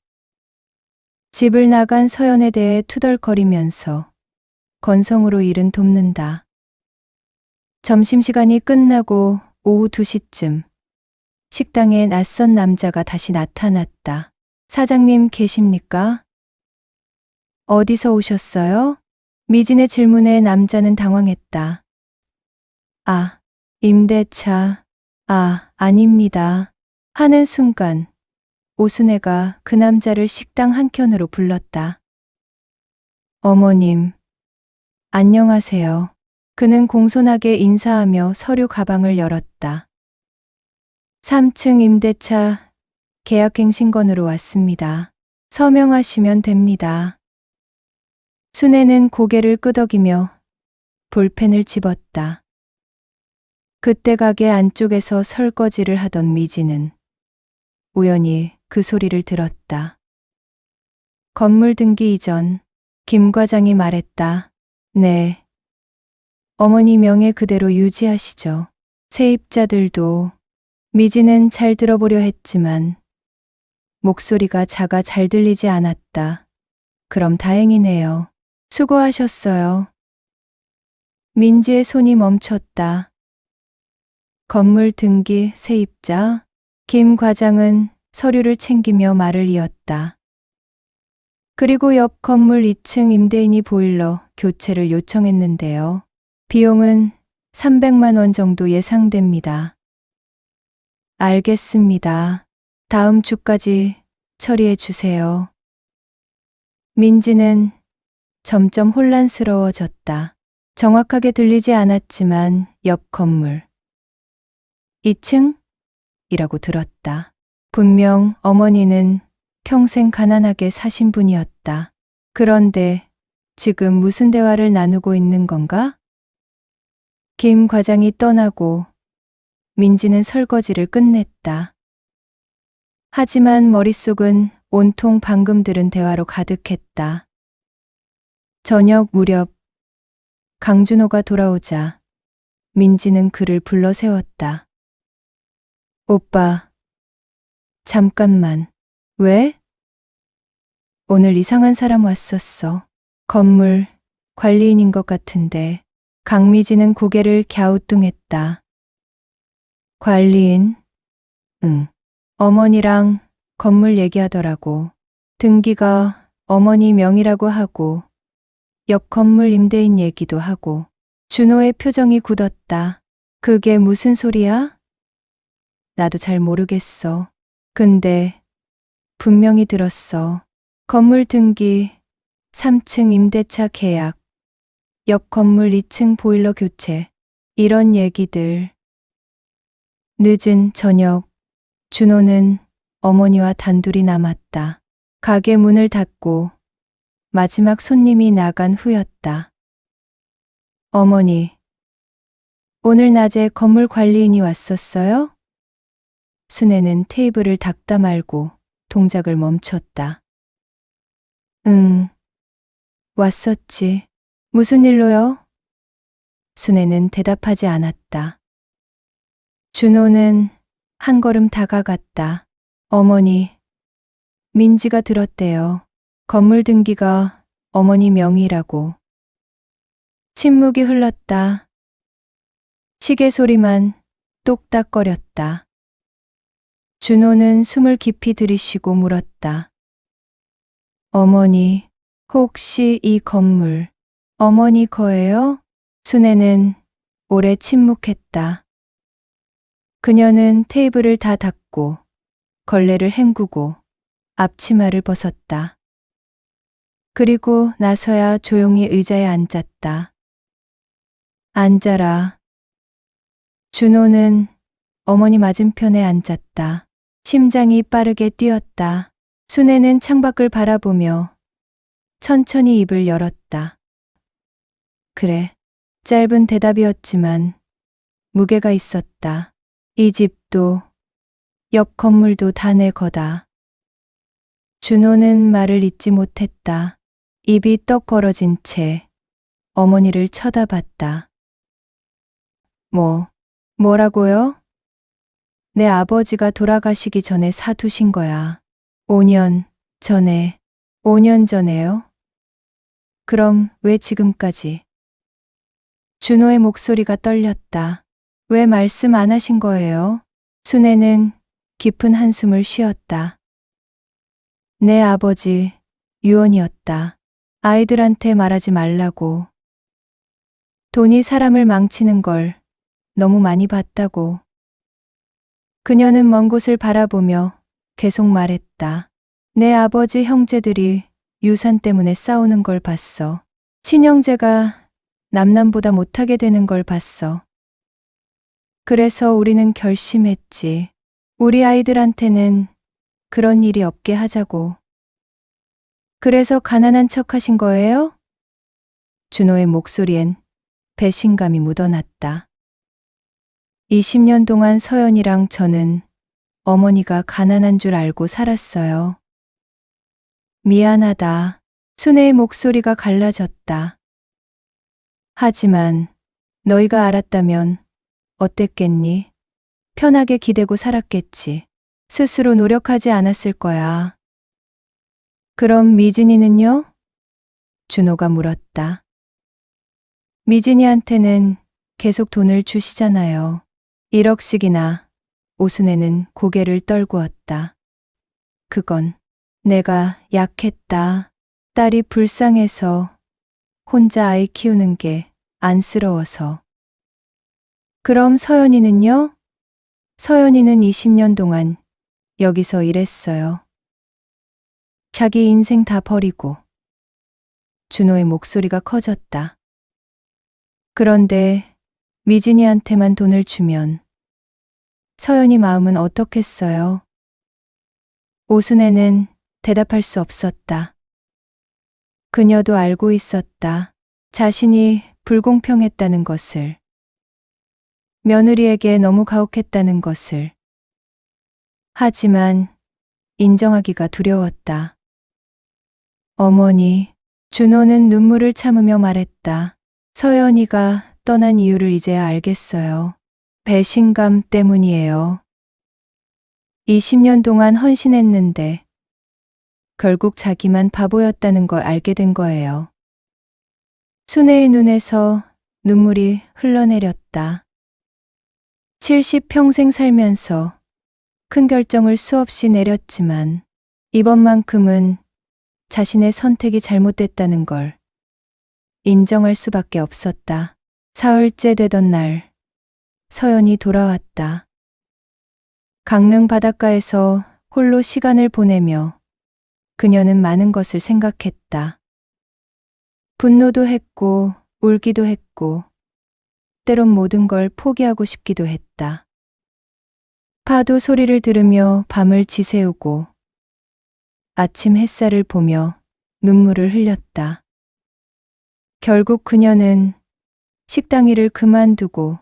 집을 나간 서연에 대해 투덜거리면서 건성으로 일은 돕는다. 점심시간이 끝나고 오후 2시쯤 식당에 낯선 남자가 다시 나타났다. 사장님 계십니까? 어디서 오셨어요? 미진의 질문에 남자는 당황했다. 아, 임대차. 아, 아닙니다. 하는 순간 오순애가 그 남자를 식당 한켠으로 불렀다. 어머님, 안녕하세요. 그는 공손하게 인사하며 서류 가방을 열었다. 3층 임대차 계약갱신건으로 왔습니다. 서명하시면 됩니다. 순애는 고개를 끄덕이며 볼펜을 집었다. 그때 가게 안쪽에서 설거지를 하던 미진은 우연히 그 소리를 들었다. 건물 등기 이전, 김 과장이 말했다. 네. 어머니 명예 그대로 유지하시죠. 세입자들도. 미진은 잘 들어보려 했지만 목소리가 작아 잘 들리지 않았다. 그럼 다행이네요. 수고하셨어요. 민지의 손이 멈췄다. 건물 등기 세입자. 김 과장은 서류를 챙기며 말을 이었다. 그리고 옆 건물 2층 임대인이 보일러 교체를 요청했는데요. 비용은 300만 원 정도 예상됩니다. 알겠습니다. 다음 주까지 처리해 주세요. 민지는 점점 혼란스러워졌다. 정확하게 들리지 않았지만 옆 건물 2층? 이라고 들었다. 분명 어머니는 평생 가난하게 사신 분이었다. 그런데 지금 무슨 대화를 나누고 있는 건가? 김 과장이 떠나고 민지는 설거지를 끝냈다. 하지만 머릿속은 온통 방금 들은 대화로 가득했다. 저녁 무렵 강준호가 돌아오자 민지는 그를 불러 세웠다. 오빠, 잠깐만. 왜? 오늘 이상한 사람 왔었어. 건물 관리인인 것 같은데. 강미진은 고개를 갸우뚱했다. 관리인? 응. 어머니랑 건물 얘기하더라고. 등기가 어머니 명의라고 하고 옆 건물 임대인 얘기도 하고. 준호의 표정이 굳었다. 그게 무슨 소리야? 나도 잘 모르겠어. 근데 분명히 들었어. 건물 등기, 3층 임대차 계약, 옆 건물 2층 보일러 교체, 이런 얘기들. 늦은 저녁, 준호는 어머니와 단둘이 남았다. 가게 문을 닫고 마지막 손님이 나간 후였다. 어머니, 오늘 낮에 건물 관리인이 왔었어요? 순애는 테이블을 닦다 말고 동작을 멈췄다. 응, 왔었지. 무슨 일로요? 순애는 대답하지 않았다. 준호는 한 걸음 다가갔다. 어머니, 민지가 들었대요. 건물 등기가 어머니 명의라고. 침묵이 흘렀다. 시계 소리만 똑딱거렸다. 준호는 숨을 깊이 들이쉬고 물었다. 어머니, 혹시 이 건물 어머니 거예요? 순애는 오래 침묵했다. 그녀는 테이블을 다 닦고 걸레를 헹구고 앞치마를 벗었다. 그리고 나서야 조용히 의자에 앉았다. 앉아라. 준호는 어머니 맞은편에 앉았다. 심장이 빠르게 뛰었다. 순애는 창밖을 바라보며 천천히 입을 열었다. 그래, 짧은 대답이었지만 무게가 있었다. 이 집도 옆 건물도 다 내 거다. 준호는 말을 잇지 못했다. 입이 떡 벌어진 채 어머니를 쳐다봤다. 뭐라고요? 내 아버지가 돌아가시기 전에 사두신 거야. 5년 전에. 5년 전에요? 그럼 왜 지금까지? 준호의 목소리가 떨렸다. 왜 말씀 안 하신 거예요? 순애는 깊은 한숨을 쉬었다. 내 아버지 유언이었다. 아이들한테 말하지 말라고. 돈이 사람을 망치는 걸 너무 많이 봤다고. 그녀는 먼 곳을 바라보며 계속 말했다. 내 아버지 형제들이 유산 때문에 싸우는 걸 봤어. 친형제가 남남보다 못하게 되는 걸 봤어. 그래서 우리는 결심했지. 우리 아이들한테는 그런 일이 없게 하자고. 그래서 가난한 척 하신 거예요? 준호의 목소리엔 배신감이 묻어났다. 20년 동안 서연이랑 저는 어머니가 가난한 줄 알고 살았어요. 미안하다. 순애의 목소리가 갈라졌다. 하지만 너희가 알았다면 어땠겠니? 편하게 기대고 살았겠지. 스스로 노력하지 않았을 거야. 그럼 미진이는요? 준호가 물었다. 미진이한테는 계속 돈을 주시잖아요. 1억씩이나. 오순애는 고개를 떨구었다. 그건 내가 약했다. 딸이 불쌍해서 혼자 아이 키우는 게 안쓰러워서. 그럼 서연이는요? 서연이는 20년 동안 여기서 일했어요. 자기 인생 다 버리고. 준호의 목소리가 커졌다. 그런데 미진이한테만 돈을 주면 서연이 마음은 어떻겠어요? 오순애는 대답할 수 없었다. 그녀도 알고 있었다. 자신이 불공평했다는 것을. 며느리에게 너무 가혹했다는 것을. 하지만 인정하기가 두려웠다. 어머니, 준호는 눈물을 참으며 말했다. 서연이가 떠난 이유를 이제야 알겠어요. 배신감 때문이에요. 20년 동안 헌신했는데 결국 자기만 바보였다는 걸 알게 된 거예요. 순애의 눈에서 눈물이 흘러내렸다. 70평생 살면서 큰 결정을 수없이 내렸지만 이번만큼은 자신의 선택이 잘못됐다는 걸 인정할 수밖에 없었다. 사흘째 되던 날, 서연이 돌아왔다. 강릉 바닷가에서 홀로 시간을 보내며 그녀는 많은 것을 생각했다. 분노도 했고, 울기도 했고, 때론 모든 걸 포기하고 싶기도 했다. 파도 소리를 들으며 밤을 지새우고, 아침 햇살을 보며 눈물을 흘렸다. 결국 그녀는 식당 일을 그만두고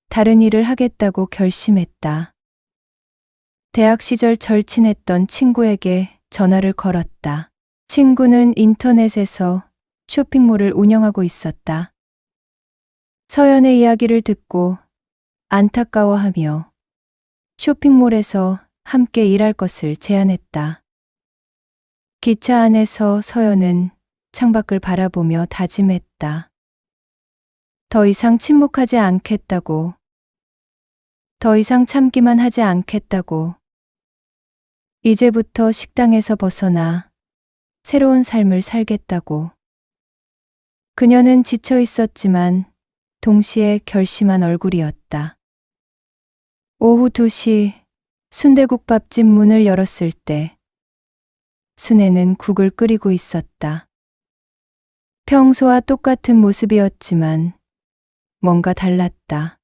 다른 일을 하겠다고 결심했다. 대학 시절 절친했던 친구에게 전화를 걸었다. 친구는 인터넷에서 쇼핑몰을 운영하고 있었다. 서연의 이야기를 듣고 안타까워하며 쇼핑몰에서 함께 일할 것을 제안했다. 기차 안에서 서연은 창밖을 바라보며 다짐했다. 더 이상 침묵하지 않겠다고, 더 이상 참기만 하지 않겠다고, 이제부터 식당에서 벗어나 새로운 삶을 살겠다고. 그녀는 지쳐 있었지만 동시에 결심한 얼굴이었다. 오후 2시 순대국밥집 문을 열었을 때 순애는 국을 끓이고 있었다. 평소와 똑같은 모습이었지만 뭔가 달랐다.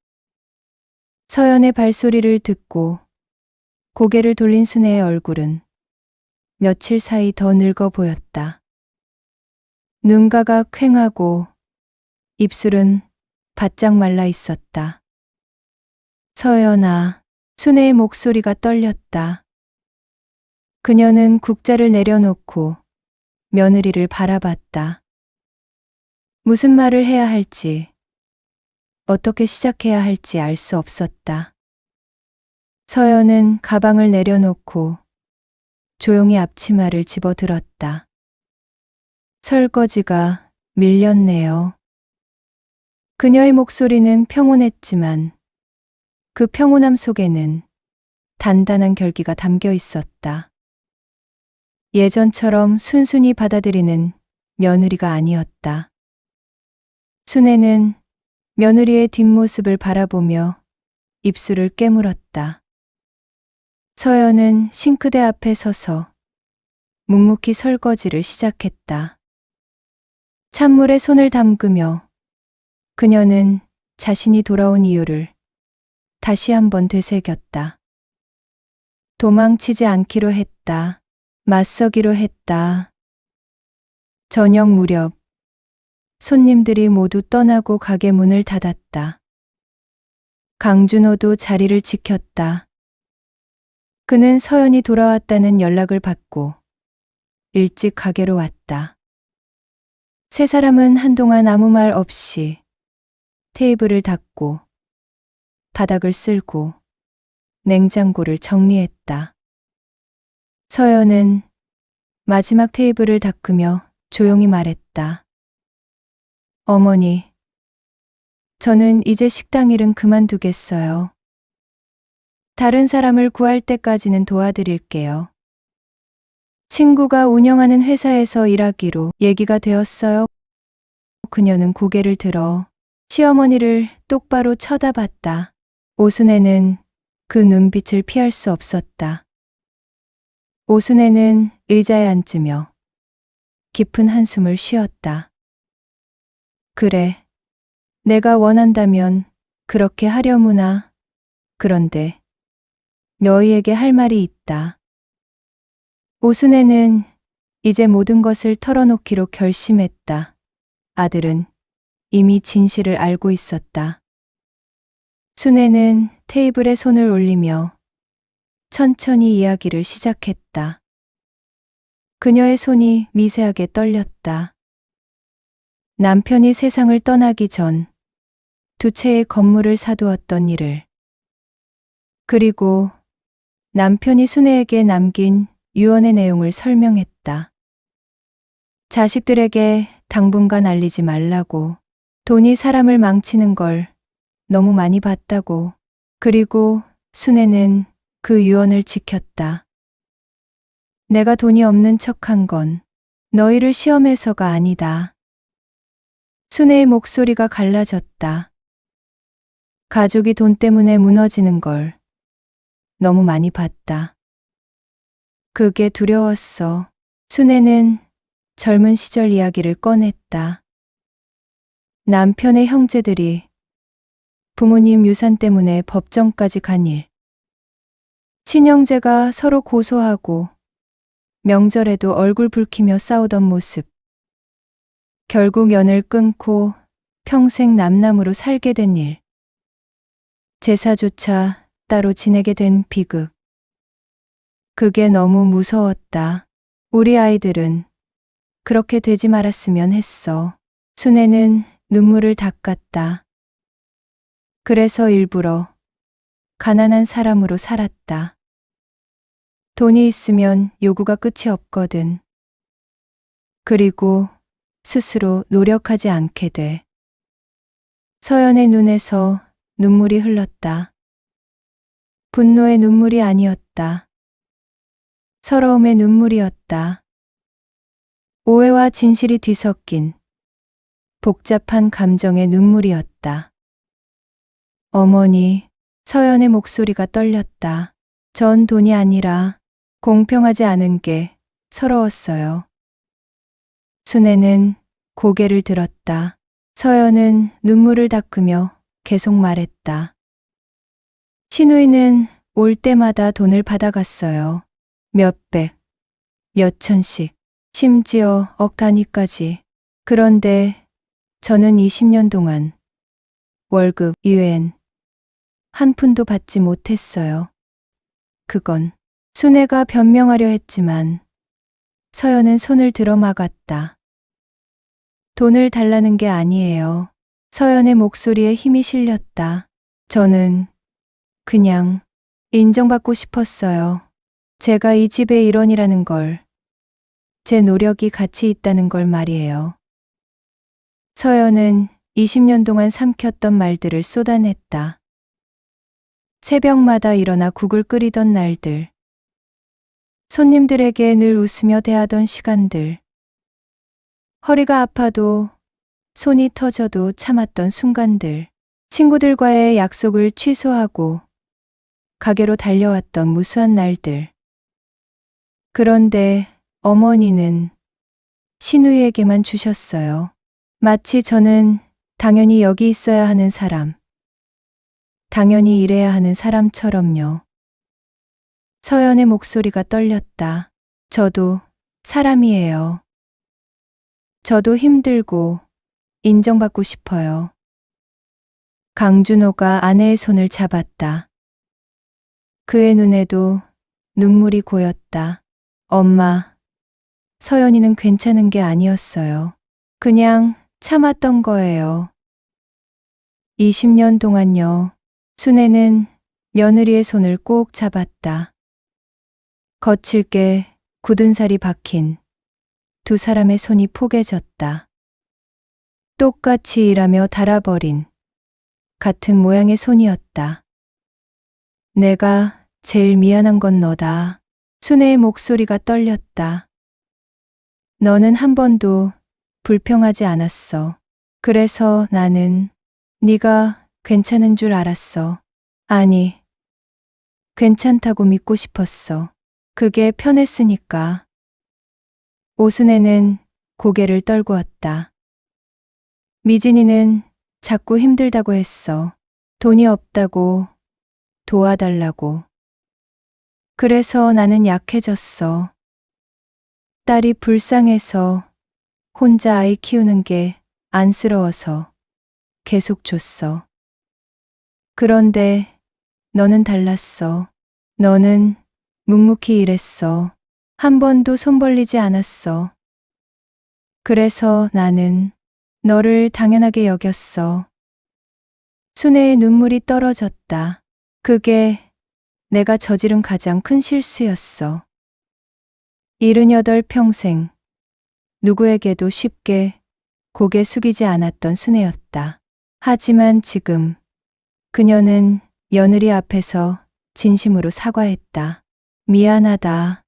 서연의 발소리를 듣고 고개를 돌린 순애의 얼굴은 며칠 사이 더 늙어 보였다. 눈가가 퀭하고 입술은 바짝 말라 있었다. 서연아, 순애의 목소리가 떨렸다. 그녀는 국자를 내려놓고 며느리를 바라봤다. 무슨 말을 해야 할지, 어떻게 시작해야 할지 알 수 없었다. 서연은 가방을 내려놓고 조용히 앞치마를 집어들었다. 설거지가 밀렸네요. 그녀의 목소리는 평온했지만 그 평온함 속에는 단단한 결기가 담겨 있었다. 예전처럼 순순히 받아들이는 며느리가 아니었다. 순애는 며느리의 뒷모습을 바라보며 입술을 깨물었다. 서연은 싱크대 앞에 서서 묵묵히 설거지를 시작했다. 찬물에 손을 담그며 그녀는 자신이 돌아온 이유를 다시 한번 되새겼다. 도망치지 않기로 했다. 맞서기로 했다. 저녁 무렵 손님들이 모두 떠나고 가게 문을 닫았다. 강준호도 자리를 지켰다. 그는 서연이 돌아왔다는 연락을 받고 일찍 가게로 왔다. 세 사람은 한동안 아무 말 없이 테이블을 닦고 바닥을 쓸고 냉장고를 정리했다. 서연은 마지막 테이블을 닦으며 조용히 말했다. 어머니, 저는 이제 식당 일은 그만두겠어요. 다른 사람을 구할 때까지는 도와드릴게요. 친구가 운영하는 회사에서 일하기로 얘기가 되었어요. 그녀는 고개를 들어 시어머니를 똑바로 쳐다봤다. 오순애는 그 눈빛을 피할 수 없었다. 오순애는 의자에 앉으며 깊은 한숨을 쉬었다. 그래, 내가 원한다면 그렇게 하려무나. 그런데 너희에게 할 말이 있다. 오순애는 이제 모든 것을 털어놓기로 결심했다. 아들은 이미 진실을 알고 있었다. 순애는 테이블에 손을 올리며 천천히 이야기를 시작했다. 그녀의 손이 미세하게 떨렸다. 남편이 세상을 떠나기 전 두 채의 건물을 사두었던 일을, 그리고 남편이 순애에게 남긴 유언의 내용을 설명했다. 자식들에게 당분간 알리지 말라고, 돈이 사람을 망치는 걸 너무 많이 봤다고. 그리고 순애는 그 유언을 지켰다. 내가 돈이 없는 척한 건 너희를 시험해서가 아니다. 순애의 목소리가 갈라졌다. 가족이 돈 때문에 무너지는 걸 너무 많이 봤다. 그게 두려웠어. 순애는 젊은 시절 이야기를 꺼냈다. 남편의 형제들이 부모님 유산 때문에 법정까지 간 일. 친형제가 서로 고소하고 명절에도 얼굴 붉히며 싸우던 모습. 결국 연을 끊고 평생 남남으로 살게 된 일. 제사조차 따로 지내게 된 비극. 그게 너무 무서웠다. 우리 아이들은 그렇게 되지 말았으면 했어. 순애는 눈물을 닦았다. 그래서 일부러 가난한 사람으로 살았다. 돈이 있으면 요구가 끝이 없거든. 그리고 스스로 노력하지 않게 돼. 서연의 눈에서 눈물이 흘렀다. 분노의 눈물이 아니었다. 서러움의 눈물이었다. 오해와 진실이 뒤섞인 복잡한 감정의 눈물이었다. 어머니, 서연의 목소리가 떨렸다. 전 돈이 아니라 공평하지 않은 게 서러웠어요. 순애는 고개를 들었다. 서연은 눈물을 닦으며 계속 말했다. 시누이는 올 때마다 돈을 받아갔어요. 몇백, 몇천씩, 심지어 억 단위까지. 그런데 저는 20년 동안 월급, 유엔 한 푼도 받지 못했어요. 그건 순애가 변명하려 했지만 서연은 손을 들어 막았다. 돈을 달라는 게 아니에요. 서연의 목소리에 힘이 실렸다. 저는 그냥 인정받고 싶었어요. 제가 이 집의 일원이라는 걸, 제 노력이 가치 있다는 걸 말이에요. 서연은 20년 동안 삼켰던 말들을 쏟아냈다. 새벽마다 일어나 국을 끓이던 날들, 손님들에게 늘 웃으며 대하던 시간들, 허리가 아파도 손이 터져도 참았던 순간들, 친구들과의 약속을 취소하고 가게로 달려왔던 무수한 날들. 그런데 어머니는 시누이에게만 주셨어요. 마치 저는 당연히 여기 있어야 하는 사람, 당연히 일해야 하는 사람처럼요. 서연의 목소리가 떨렸다. 저도 사람이에요. 저도 힘들고 인정받고 싶어요. 강준호가 아내의 손을 잡았다. 그의 눈에도 눈물이 고였다. 엄마, 서연이는 괜찮은 게 아니었어요. 그냥 참았던 거예요. 20년 동안요. 순애는 며느리의 손을 꼭 잡았다. 거칠게 굳은 살이 박힌 두 사람의 손이 포개졌다. 똑같이 일하며 닳아버린 같은 모양의 손이었다. 내가 제일 미안한 건 너다. 순애의 목소리가 떨렸다. 너는 한 번도 불평하지 않았어. 그래서 나는 네가 괜찮은 줄 알았어. 아니, 괜찮다고 믿고 싶었어. 그게 편했으니까. 오순애는 고개를 떨구었다. 미진이는 자꾸 힘들다고 했어. 돈이 없다고, 도와달라고. 그래서 나는 약해졌어. 딸이 불쌍해서 혼자 아이 키우는 게 안쓰러워서 계속 줬어. 그런데 너는 달랐어. 너는 묵묵히 일했어. 한 번도 손 벌리지 않았어. 그래서 나는 너를 당연하게 여겼어. 순애의 눈물이 떨어졌다. 그게 내가 저지른 가장 큰 실수였어. 78평생 누구에게도 쉽게 고개 숙이지 않았던 순애였다. 하지만 지금 그녀는 며느리 앞에서 진심으로 사과했다. 미안하다.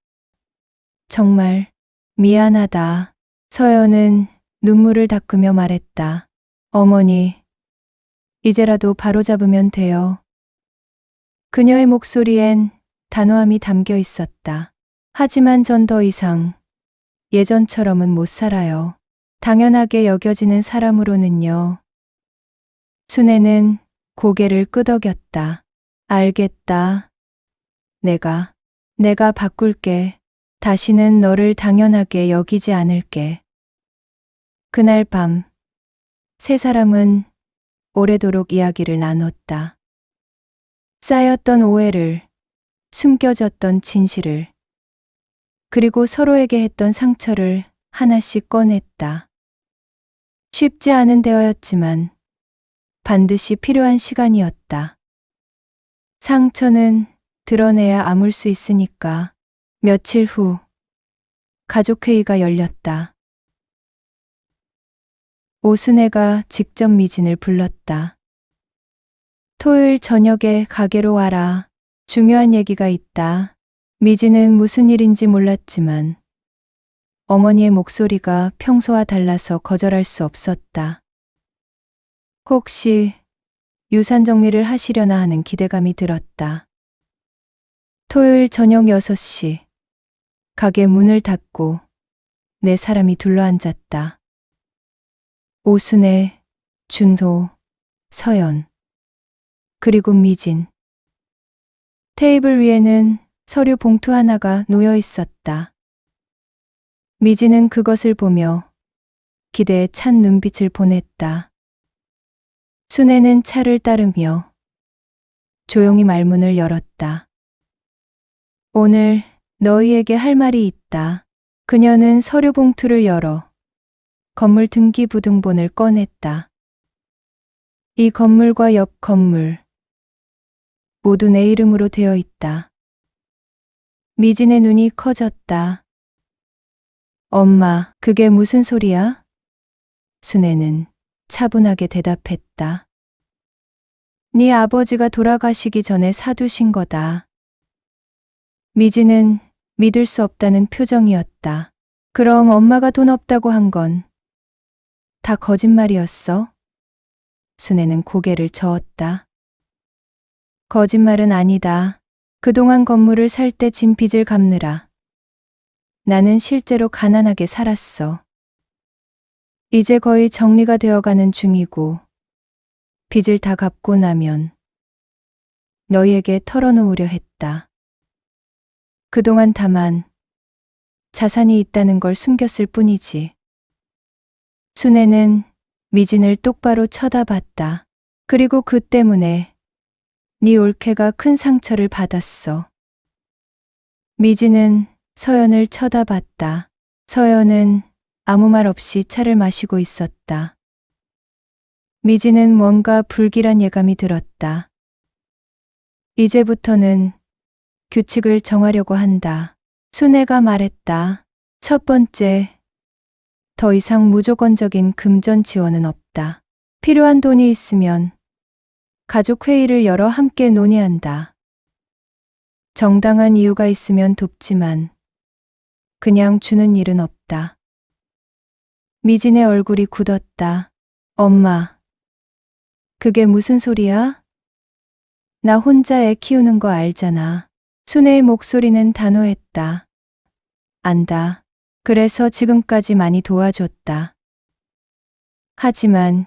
정말 미안하다. 서연은 눈물을 닦으며 말했다. 어머니, 이제라도 바로잡으면 돼요. 그녀의 목소리엔 단호함이 담겨 있었다. 하지만 전 더 이상 예전처럼은 못 살아요. 당연하게 여겨지는 사람으로는요. 순애는 고개를 끄덕였다. 알겠다. 내가 바꿀게. 다시는 너를 당연하게 여기지 않을게. 그날 밤, 세 사람은 오래도록 이야기를 나눴다. 쌓였던 오해를, 숨겨졌던 진실을, 그리고 서로에게 했던 상처를 하나씩 꺼냈다. 쉽지 않은 대화였지만 반드시 필요한 시간이었다. 상처는 드러내야 아물 수 있으니까. 며칠 후 가족회의가 열렸다. 오순애가 직접 미진을 불렀다. 토요일 저녁에 가게로 와라. 중요한 얘기가 있다. 미진은 무슨 일인지 몰랐지만 어머니의 목소리가 평소와 달라서 거절할 수 없었다. 혹시 유산 정리를 하시려나 하는 기대감이 들었다. 토요일 저녁 6시 가게 문을 닫고 네 사람이 둘러앉았다. 오순애, 준호, 서연, 그리고 미진. 테이블 위에는 서류 봉투 하나가 놓여 있었다. 미진은 그것을 보며 기대에 찬 눈빛을 보냈다. 순애는 차를 따르며 조용히 말문을 열었다. 오늘 너희에게 할 말이 있다. 그녀는 서류 봉투를 열어 건물 등기부등본을 꺼냈다. 이 건물과 옆 건물 모두 내 이름으로 되어 있다. 미진의 눈이 커졌다. 엄마, 그게 무슨 소리야? 순애는 차분하게 대답했다. 네 아버지가 돌아가시기 전에 사두신 거다. 미진은 믿을 수 없다는 표정이었다. 그럼 엄마가 돈 없다고 한 건 다 거짓말이었어? 순애는 고개를 저었다. 거짓말은 아니다. 그동안 건물을 살 때 진 빚을 갚느라 나는 실제로 가난하게 살았어. 이제 거의 정리가 되어가는 중이고 빚을 다 갚고 나면 너희에게 털어놓으려 했다. 그동안 다만 자산이 있다는 걸 숨겼을 뿐이지. 순애는 미진을 똑바로 쳐다봤다. 그리고 그 때문에 네 올케가 큰 상처를 받았어. 미진은 서연을 쳐다봤다. 서연은 아무 말 없이 차를 마시고 있었다. 미진은 뭔가 불길한 예감이 들었다. 이제부터는 규칙을 정하려고 한다. 순애가 말했다. 첫 번째, 더 이상 무조건적인 금전 지원은 없다. 필요한 돈이 있으면 가족 회의를 열어 함께 논의한다. 정당한 이유가 있으면 돕지만 그냥 주는 일은 없다. 미진의 얼굴이 굳었다. 엄마, 그게 무슨 소리야? 나 혼자 애 키우는 거 알잖아. 순애의 목소리는 단호했다. 안다. 그래서 지금까지 많이 도와줬다. 하지만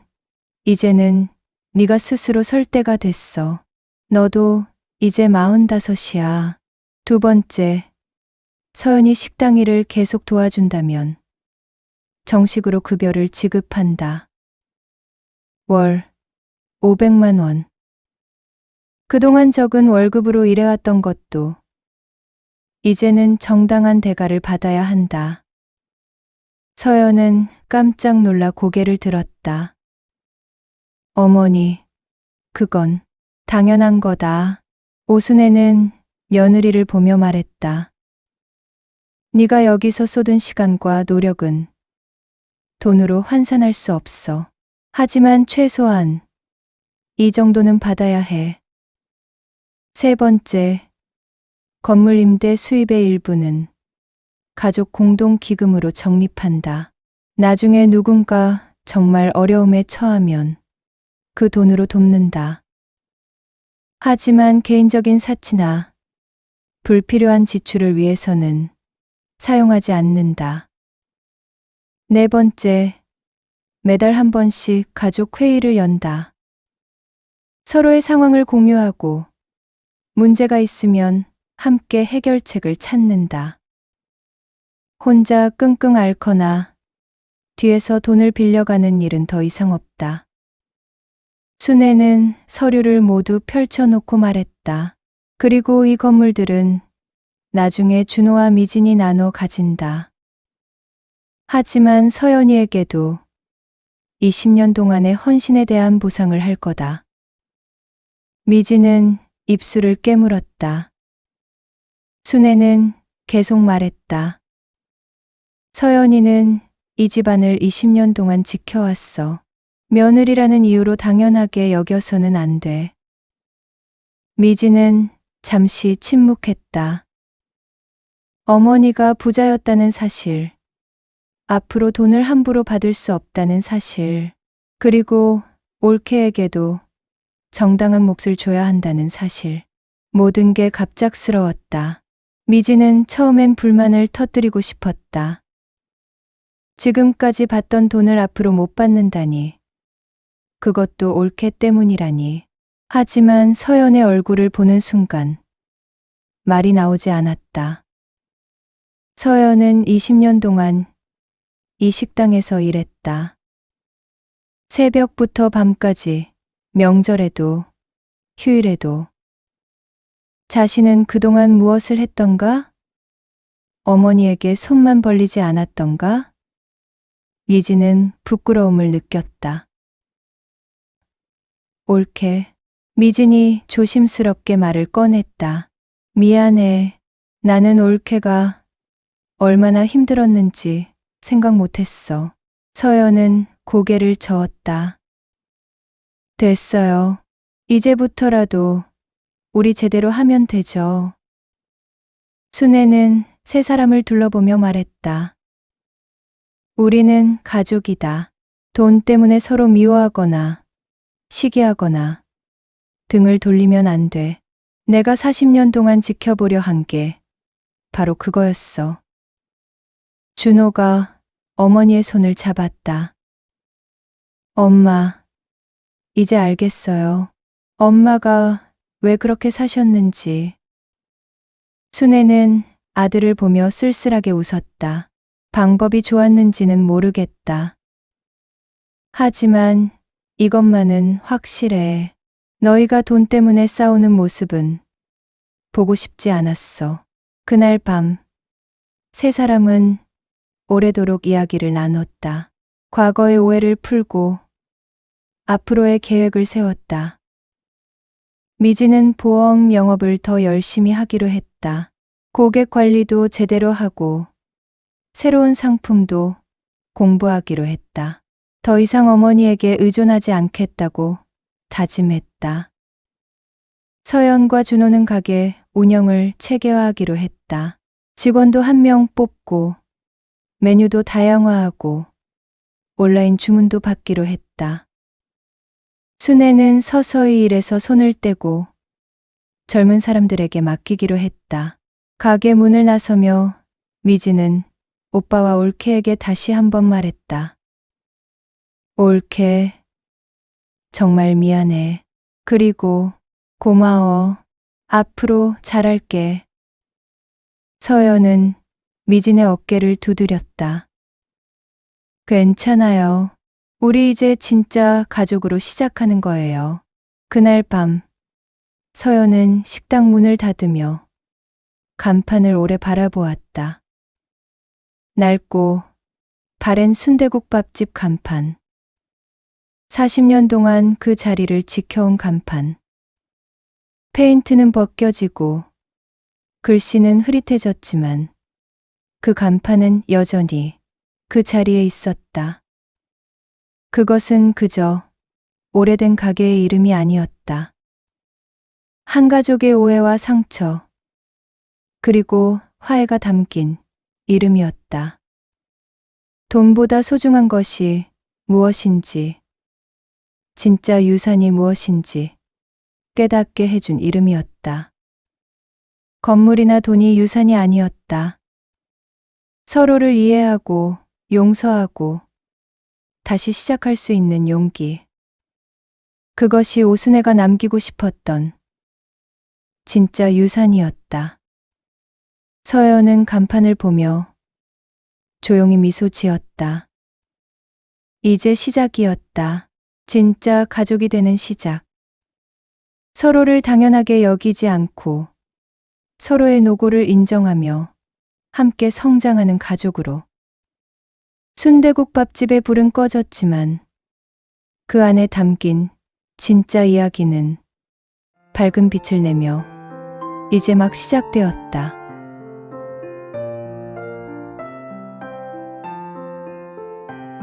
이제는 네가 스스로 설 때가 됐어. 너도 이제 45이야. 두 번째, 서연이 식당 일을 계속 도와준다면 정식으로 급여를 지급한다. 월 500만 원. 그동안 적은 월급으로 일해왔던 것도 이제는 정당한 대가를 받아야 한다. 서연은 깜짝 놀라 고개를 들었다. 어머니, 그건 당연한 거다. 오순애는 며느리를 보며 말했다. 네가 여기서 쏟은 시간과 노력은 돈으로 환산할 수 없어. 하지만 최소한 이 정도는 받아야 해. 세 번째, 건물 임대 수입의 일부는 가족 공동 기금으로 적립한다. 나중에 누군가 정말 어려움에 처하면 그 돈으로 돕는다. 하지만 개인적인 사치나 불필요한 지출을 위해서는 사용하지 않는다. 네 번째, 매달 한 번씩 가족 회의를 연다. 서로의 상황을 공유하고 문제가 있으면 함께 해결책을 찾는다. 혼자 끙끙 앓거나 뒤에서 돈을 빌려가는 일은 더 이상 없다. 순애는 서류를 모두 펼쳐놓고 말했다. 그리고 이 건물들은 나중에 준호와 미진이 나눠 가진다. 하지만 서연이에게도 20년 동안의 헌신에 대한 보상을 할 거다. 미진은 입술을 깨물었다. 순애는 계속 말했다. 서연이는 이 집안을 20년 동안 지켜왔어. 며느리라는 이유로 당연하게 여겨서는 안 돼. 미진은 잠시 침묵했다. 어머니가 부자였다는 사실, 앞으로 돈을 함부로 받을 수 없다는 사실, 그리고 올케에게도 정당한 몫을 줘야 한다는 사실. 모든 게 갑작스러웠다. 미진은 처음엔 불만을 터뜨리고 싶었다. 지금까지 받던 돈을 앞으로 못 받는다니. 그것도 올케 때문이라니. 하지만 서연의 얼굴을 보는 순간 말이 나오지 않았다. 서연은 20년 동안 이 식당에서 일했다. 새벽부터 밤까지, 명절에도, 휴일에도. 자신은 그동안 무엇을 했던가? 어머니에게 손만 벌리지 않았던가? 미진은 부끄러움을 느꼈다. 올케. 미진이 조심스럽게 말을 꺼냈다. 미안해. 나는 올케가 얼마나 힘들었는지 생각 못했어. 서연은 고개를 저었다. 됐어요. 이제부터라도 우리 제대로 하면 되죠. 순애는 세 사람을 둘러보며 말했다. 우리는 가족이다. 돈 때문에 서로 미워하거나 시기하거나 등을 돌리면 안 돼. 내가 40년 동안 지켜보려 한 게 바로 그거였어. 준호가 어머니의 손을 잡았다. 엄마, 이제 알겠어요. 엄마가 왜 그렇게 사셨는지. 순애는 아들을 보며 쓸쓸하게 웃었다. 방법이 좋았는지는 모르겠다. 하지만 이것만은 확실해. 너희가 돈 때문에 싸우는 모습은 보고 싶지 않았어. 그날 밤, 세 사람은 오래도록 이야기를 나눴다. 과거의 오해를 풀고 앞으로의 계획을 세웠다. 미진은 보험 영업을 더 열심히 하기로 했다. 고객 관리도 제대로 하고 새로운 상품도 공부하기로 했다. 더 이상 어머니에게 의존하지 않겠다고 다짐했다. 서연과 준호는 가게 운영을 체계화하기로 했다. 직원도 한 명 뽑고 메뉴도 다양화하고 온라인 주문도 받기로 했다. 순애는 서서히 일에서 손을 떼고 젊은 사람들에게 맡기기로 했다. 가게 문을 나서며 미진은 오빠와 올케에게 다시 한번 말했다. 올케, 정말 미안해. 그리고 고마워. 앞으로 잘할게. 서연은 미진의 어깨를 두드렸다. 괜찮아요. 우리 이제 진짜 가족으로 시작하는 거예요. 그날 밤, 서연은 식당 문을 닫으며 간판을 오래 바라보았다. 낡고 바랜 순대국밥집 간판. 40년 동안 그 자리를 지켜온 간판. 페인트는 벗겨지고 글씨는 흐릿해졌지만 그 간판은 여전히 그 자리에 있었다. 그것은 그저 오래된 가게의 이름이 아니었다. 한 가족의 오해와 상처, 그리고 화해가 담긴 이름이었다. 돈보다 소중한 것이 무엇인지, 진짜 유산이 무엇인지 깨닫게 해준 이름이었다. 건물이나 돈이 유산이 아니었다. 서로를 이해하고 용서하고 다시 시작할 수 있는 용기. 그것이 오순애가 남기고 싶었던 진짜 유산이었다. 서연은 간판을 보며 조용히 미소 지었다. 이제 시작이었다. 진짜 가족이 되는 시작. 서로를 당연하게 여기지 않고 서로의 노고를 인정하며 함께 성장하는 가족으로. 순대국밥집의 불은 꺼졌지만 그 안에 담긴 진짜 이야기는 밝은 빛을 내며 이제 막 시작되었다.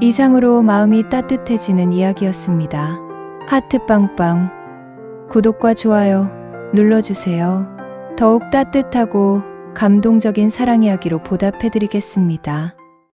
이상으로 마음이 따뜻해지는 이야기였습니다. 하트 빵빵, 구독과 좋아요 눌러주세요. 더욱 따뜻하고 감동적인 사랑 이야기로 보답해드리겠습니다.